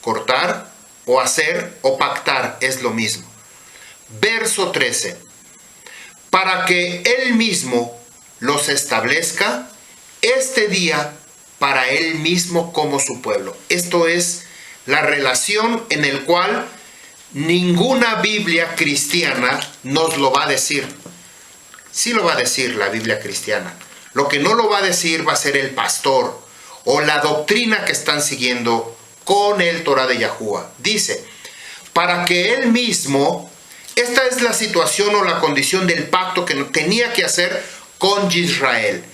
[SPEAKER 1] Cortar o hacer o pactar es lo mismo. Verso 13. Para que Él mismo los establezca este día para Él mismo como su pueblo. Esto es la relación en el cual ninguna Biblia cristiana nos lo va a decir. Sí lo va a decir la Biblia cristiana. Lo que no lo va a decir va a ser el pastor o la doctrina que están siguiendo con el Torah de Yahuwah. Dice, para que Él mismo... Esta es la situación o la condición del pacto que tenía que hacer con Israel.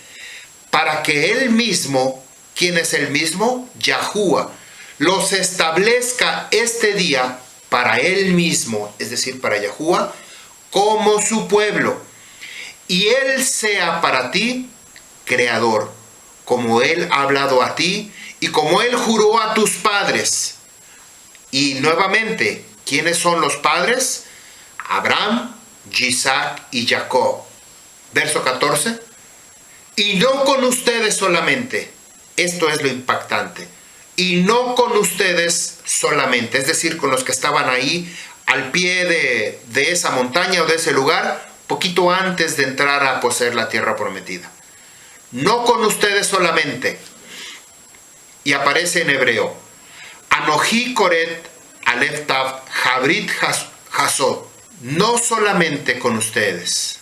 [SPEAKER 1] Para que Él mismo, ¿quién es Él mismo? Yahuwah, los establezca este día para Él mismo, es decir, para Yahuwah, como su pueblo. Y Él sea para ti creador, como Él ha hablado a ti y como Él juró a tus padres. Y nuevamente, ¿quiénes son los padres? Abraham, Isaac y Jacob. Verso 14. Y no con ustedes solamente. Esto es lo impactante. Y no con ustedes solamente. Es decir, con los que estaban ahí al pie de esa montaña o de ese lugar, poquito antes de entrar a poseer la tierra prometida. No con ustedes solamente. Y aparece en hebreo. Anoji Koret Alef Tav Habrit Hasod. No solamente con ustedes.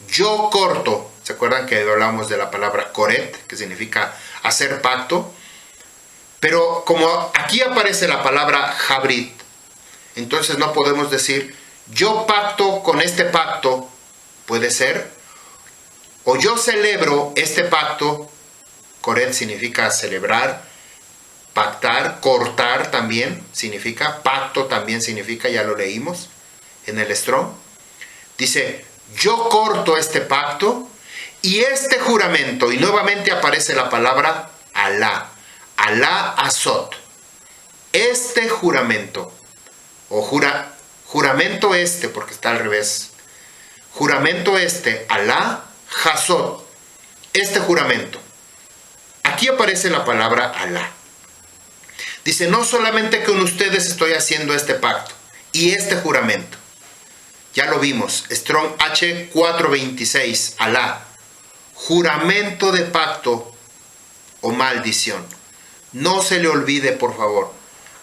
[SPEAKER 1] Yo corto. ¿Se acuerdan que hablamos de la palabra koret, que significa hacer pacto? Pero como aquí aparece la palabra habrit, entonces no podemos decir yo pacto con este pacto, puede ser, o yo celebro este pacto. Koret significa celebrar, Pactar, cortar también significa, pacto también significa, ya lo leímos en el Strong. Dice, yo corto este pacto y este juramento, y nuevamente aparece la palabra Alá, Alá Azot. Este juramento, o juramento este, porque está al revés. Juramento este, Alá Hazot, este juramento. Aquí aparece la palabra Alá. Dice, no solamente con ustedes estoy haciendo este pacto y este juramento. Ya lo vimos, Strong H 426, Alá. Juramento de pacto o maldición. No se le olvide, por favor.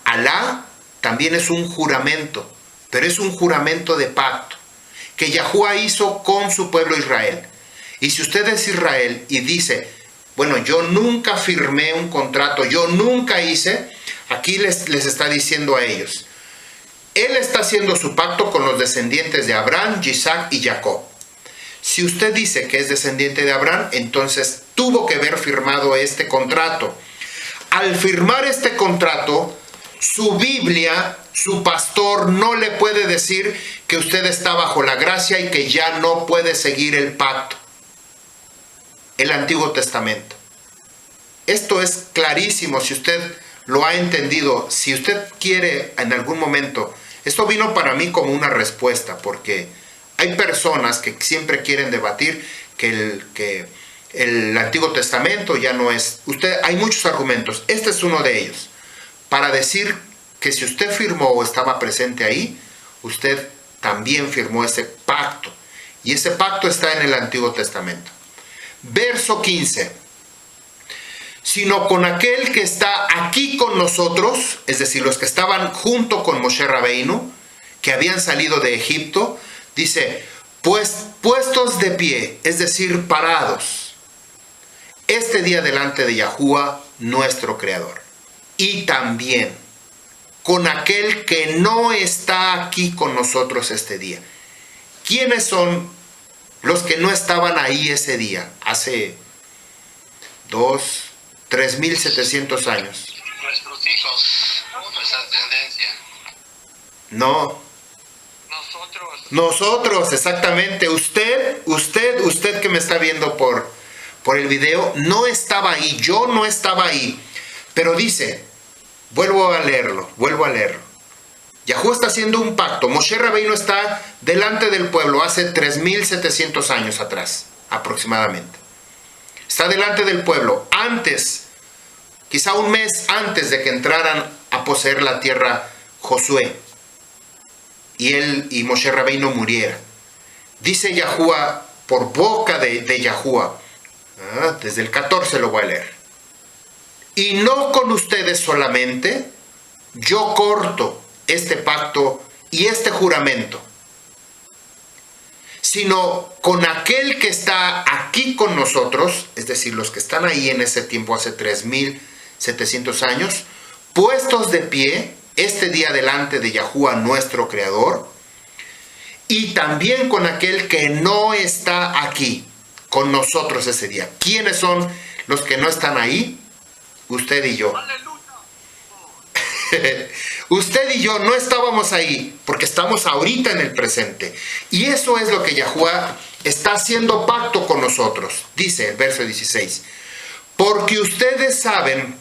[SPEAKER 1] Alá también es un juramento, pero es un juramento de pacto que Yahuwah hizo con su pueblo Israel. Y si usted es Israel y dice, bueno, yo nunca firmé un contrato, yo nunca hice, aquí les está diciendo a ellos, Él está haciendo su pacto con los descendientes de Abraham, Isaac y Jacob. Si usted dice que es descendiente de Abraham, entonces tuvo que haber firmado este contrato. Al firmar este contrato, su Biblia, su pastor no le puede decir que usted está bajo la gracia y que ya no puede seguir el pacto. El Antiguo Testamento. Esto es clarísimo, si usted lo ha entendido. Si usted quiere en algún momento, esto vino para mí como una respuesta, porque hay personas que siempre quieren debatir que el Antiguo Testamento ya no es. Hay muchos argumentos, este es uno de ellos, para decir que si usted firmó o estaba presente ahí, usted también firmó ese pacto, y ese pacto está en el Antiguo Testamento. Verso 15. Sino con aquel que está aquí con nosotros, es decir, los que estaban junto con Moshe Rabeinu, que habían salido de Egipto, dice, pues puestos de pie, es decir, parados, este día delante de Yahuwah, nuestro Creador. Y también con aquel que no está aquí con nosotros este día. ¿Quiénes son los que no estaban ahí ese día, hace 3.700 años?
[SPEAKER 2] Nuestros hijos, nuestra ascendencia.
[SPEAKER 1] No. Nosotros, exactamente. Usted que me está viendo por el video, no estaba ahí, yo no estaba ahí. Pero dice, vuelvo a leerlo. Yahuwah está haciendo un pacto. Moshe Rabeinu está delante del pueblo hace 3.700 años atrás, aproximadamente. Está delante del pueblo antes, quizá un mes antes de que entraran a poseer la tierra Josué y él y Moshe Rabeinu muriera. Dice Yahuwah por boca de Yahuwah, desde el 14 lo voy a leer. Y no con ustedes solamente, yo corto este pacto y este juramento, sino con aquel que está aquí con nosotros, es decir, los que están ahí en ese tiempo, hace 3.700 años, puestos de pie, este día delante de Yahuwah, nuestro Creador, y también con aquel que no está aquí con nosotros ese día. ¿Quiénes son los que no están ahí? Usted y yo. Usted y yo no estábamos ahí porque estamos ahorita en el presente. Y eso es lo que Yahuwah está haciendo pacto con nosotros. Dice el verso 16. Porque ustedes saben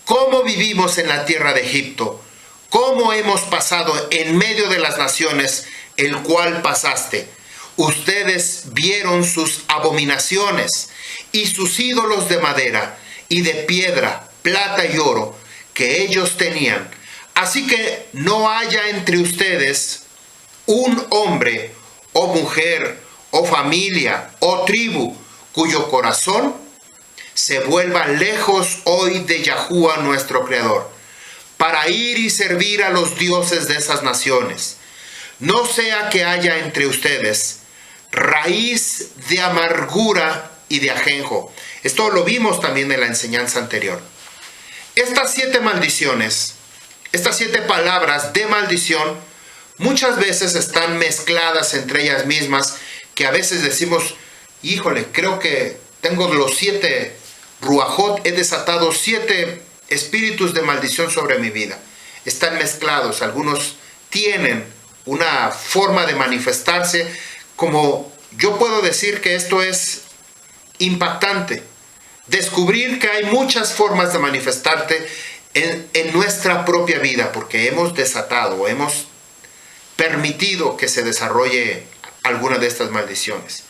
[SPEAKER 1] cómo vivimos en la tierra de Egipto, cómo hemos pasado en medio de las naciones, el cual pasaste. Ustedes vieron sus abominaciones y sus ídolos de madera y de piedra, plata y oro que ellos tenían. Así que no haya entre ustedes un hombre o mujer o familia o tribu cuyo corazón se vuelva lejos hoy de Yahuwah nuestro Creador, para ir y servir a los dioses de esas naciones. No sea que haya entre ustedes raíz de amargura y de ajenjo. Esto lo vimos también en la enseñanza anterior. Estas 7 maldiciones, estas 7 palabras de maldición, muchas veces están mezcladas entre ellas mismas, que a veces decimos, híjole, creo que tengo los 7 ruajot, he desatado 7 espíritus de maldición sobre mi vida. Están mezclados, algunos tienen una forma de manifestarse, como yo puedo decir que esto es impactante. Descubrir que hay muchas formas de manifestarte en nuestra propia vida, porque hemos desatado, hemos permitido que se desarrolle alguna de estas maldiciones.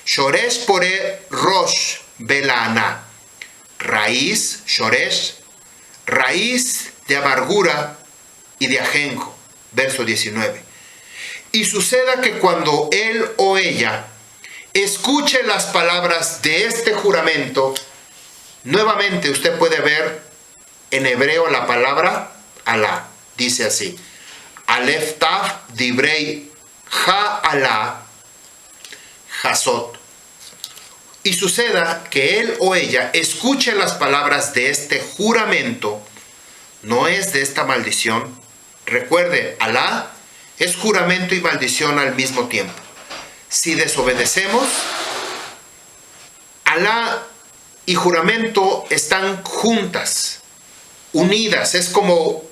[SPEAKER 1] Shoresh pore rosh belana. Raíz, shoresh, raíz de amargura y de ajenjo. Verso 19. Y suceda que cuando él o ella escuche las palabras de este juramento, nuevamente usted puede ver en hebreo la palabra Alá. Dice así: Alef Tav Dibrei Ha Alá Hasot. Y suceda que él o ella escuche las palabras de este juramento, no es de esta maldición. Recuerde, Alá es juramento y maldición al mismo tiempo. Si desobedecemos, Alá y juramento están juntas, unidas. Es como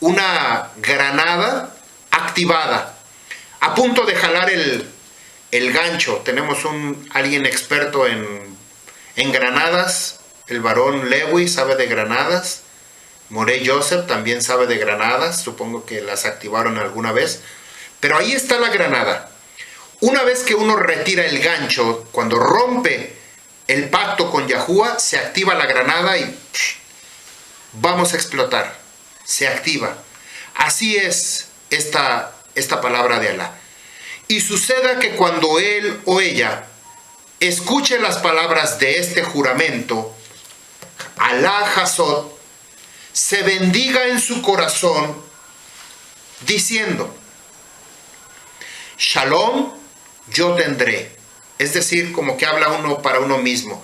[SPEAKER 1] una granada activada, a punto de jalar el gancho. Tenemos alguien experto en granadas, el varón Lewis sabe de granadas, Morey Joseph también sabe de granadas, supongo que las activaron alguna vez, pero ahí está la granada. Una vez que uno retira el gancho, cuando rompe el pacto con Yahuwah, se activa la granada y vamos a explotar, se activa. Así es esta palabra de Alá. Y suceda que cuando él o ella escuche las palabras de este juramento, Alá Hasod, se bendiga en su corazón diciendo: Shalom yo tendré. Es decir, como que habla uno para uno mismo.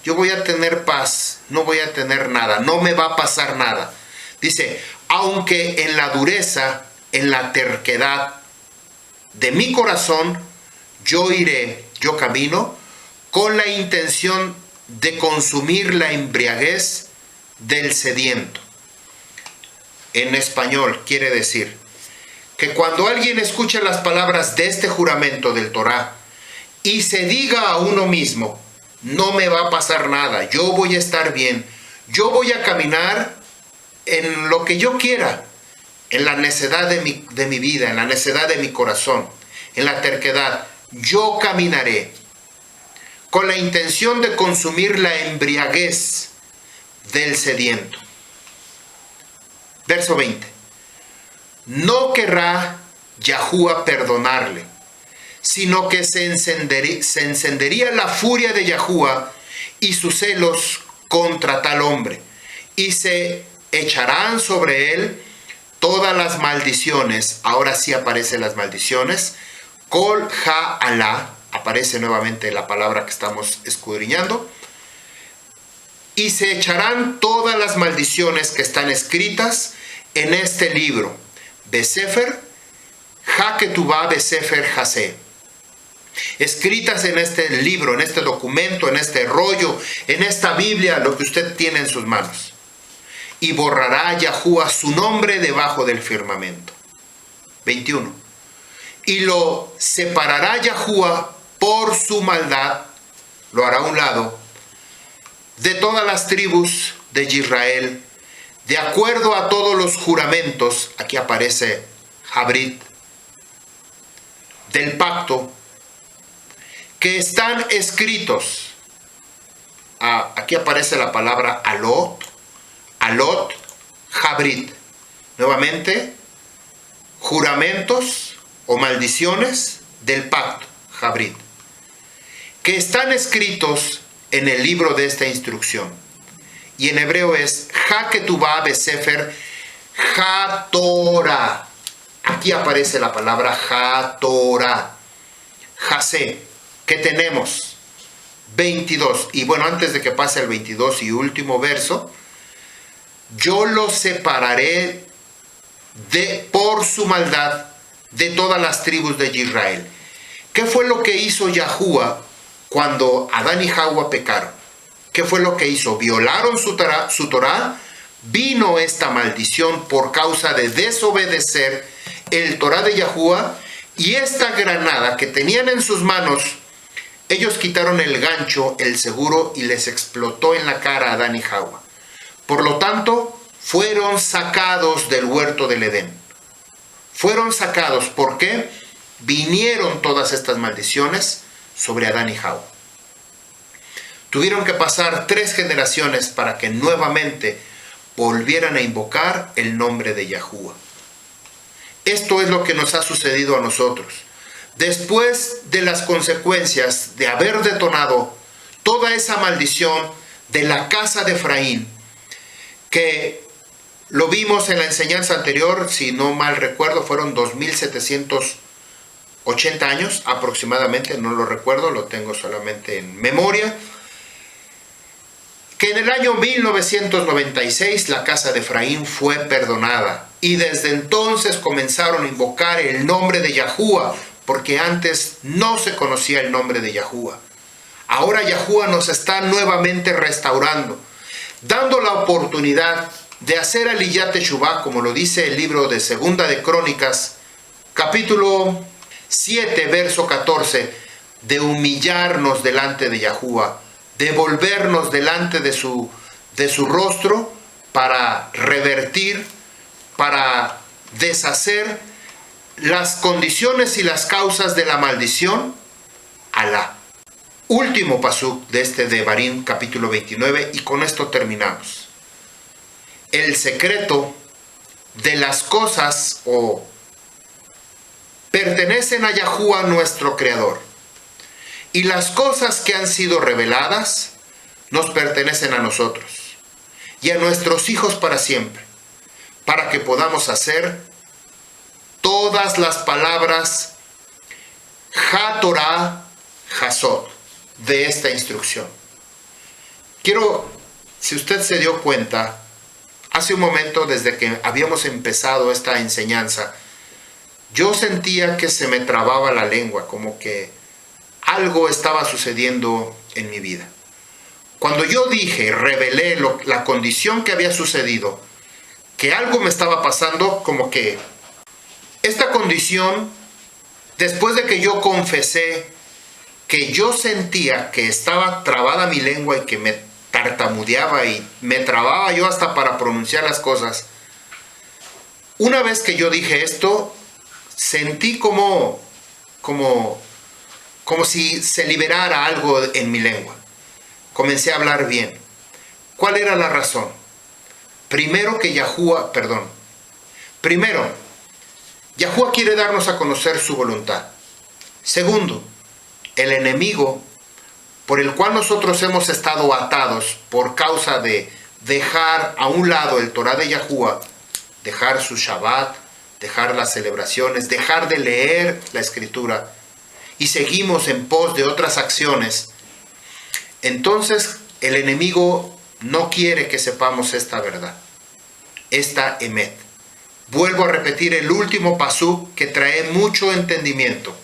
[SPEAKER 1] Yo voy a tener paz, no voy a tener nada, no me va a pasar nada. Dice, aunque en la dureza, en la terquedad de mi corazón, yo iré, yo camino, con la intención de consumir la embriaguez del sediento. En español quiere decir que cuando alguien escuche las palabras de este juramento del Torá y se diga a uno mismo: no me va a pasar nada, yo voy a estar bien, yo voy a caminar en lo que yo quiera, en la necedad de mi vida, en la necedad de mi corazón, en la terquedad, yo caminaré con la intención de consumir la embriaguez del sediento. Verso 20. No querrá Yahuwah perdonarle, sino que se encendería la furia de Yahuwah y sus celos contra tal hombre, y se echarán sobre él todas las maldiciones. Ahora sí aparecen las maldiciones. Kol ha Alá, aparece nuevamente la palabra que estamos escudriñando. Y se echarán todas las maldiciones que están escritas en este libro. Besefer, Ha Ketubá Besefer Hasé. Escritas en este libro, en este documento, en este rollo, en esta Biblia, lo que usted tiene en sus manos. Y borrará Yahuwah su nombre debajo del firmamento. 21. Y lo separará Yahuwah por su maldad, lo hará a un lado, de todas las tribus de Israel, de acuerdo a todos los juramentos, aquí aparece Habrit, del pacto, que están escritos. Aquí aparece la palabra Alot, Habrit. Nuevamente, juramentos o maldiciones del pacto, Habrit, que están escritos en el libro de esta instrucción. Y en hebreo es Ha Ketubá Besefer Ha Torah. Aquí aparece la palabra Ha Torah. Hasé, que tenemos 22. Y bueno, antes de que pase el 22 y último verso, yo lo separaré por su maldad de todas las tribus de Israel. ¿Qué fue lo que hizo Yahuwah cuando Adán y Jawá pecaron? ¿Qué fue lo que hizo? Violaron su Torá, vino esta maldición por causa de desobedecer el Torah de Yahuwah, y esta granada que tenían en sus manos, ellos quitaron el gancho, el seguro, y les explotó en la cara a Adán y Jawá. Por lo tanto, fueron sacados del huerto del Edén. Fueron sacados, ¿por qué? Vinieron todas estas maldiciones sobre Adán y Jawá. Tuvieron que pasar 3 generaciones para que nuevamente volvieran a invocar el nombre de Yahuwah. Esto es lo que nos ha sucedido a nosotros. Después de las consecuencias de haber detonado toda esa maldición de la casa de Efraín, que lo vimos en la enseñanza anterior, si no mal recuerdo, fueron 2780 años aproximadamente, no lo recuerdo, lo tengo solamente en memoria, que en el año 1996 la casa de Efraín fue perdonada, y desde entonces comenzaron a invocar el nombre de Yahuwah, porque antes no se conocía el nombre de Yahuwah. Ahora Yahuwah nos está nuevamente restaurando, dando la oportunidad de hacer Aliyat Teshuvah, como lo dice el libro de Segunda de Crónicas, capítulo 7, verso 14, de humillarnos delante de Yahuwah, de volvernos delante de su rostro para revertir, para deshacer las condiciones y las causas de la maldición. Alá. Último pasuk de este Devarim, capítulo 29, y con esto terminamos. El secreto de las cosas pertenecen a Yahuwah nuestro Creador, y las cosas que han sido reveladas nos pertenecen a nosotros y a nuestros hijos para siempre, para que podamos hacer todas las palabras Ha-Torah, Ha-Sod de esta instrucción. Quiero, si usted se dio cuenta, hace un momento, desde que habíamos empezado esta enseñanza, yo sentía que se me trababa la lengua, como que algo estaba sucediendo en mi vida. Cuando yo dije, revelé la condición que había sucedido, que algo me estaba pasando, como que esta condición, después de que yo confesé que yo sentía que estaba trabada mi lengua y que me tartamudeaba y me trababa yo hasta para pronunciar las cosas, una vez que yo dije esto, sentí como si se liberara algo en mi lengua. Comencé a hablar bien. ¿Cuál era la razón? Primero, Yahuwah quiere darnos a conocer su voluntad. Segundo, el enemigo por el cual nosotros hemos estado atados por causa de dejar a un lado el Torah de Yahuwah, dejar su Shabbat, dejar las celebraciones, dejar de leer la Escritura, y seguimos en pos de otras acciones, entonces el enemigo no quiere que sepamos esta verdad, esta emet. Vuelvo a repetir el último pasuk que trae mucho entendimiento,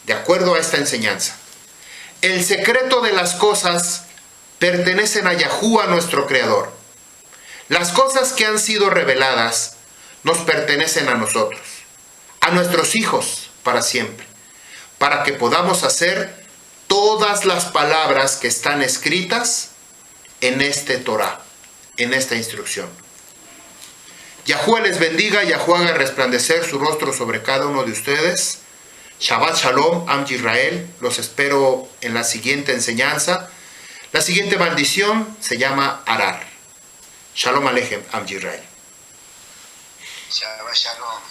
[SPEAKER 1] de acuerdo a esta enseñanza. El secreto de las cosas pertenecen a Yahuwah nuestro Creador. Las cosas que han sido reveladas nos pertenecen a nosotros, a nuestros hijos para siempre, para que podamos hacer todas las palabras que están escritas en este Torah, en esta instrucción. Yahuwah les bendiga, Yahuwah haga resplandecer su rostro sobre cada uno de ustedes. Shabbat Shalom, Am Yisrael. Los espero en la siguiente enseñanza. La siguiente maldición se llama Arar. Shalom Aleichem, Am Yisrael.
[SPEAKER 2] Shabbat Shalom.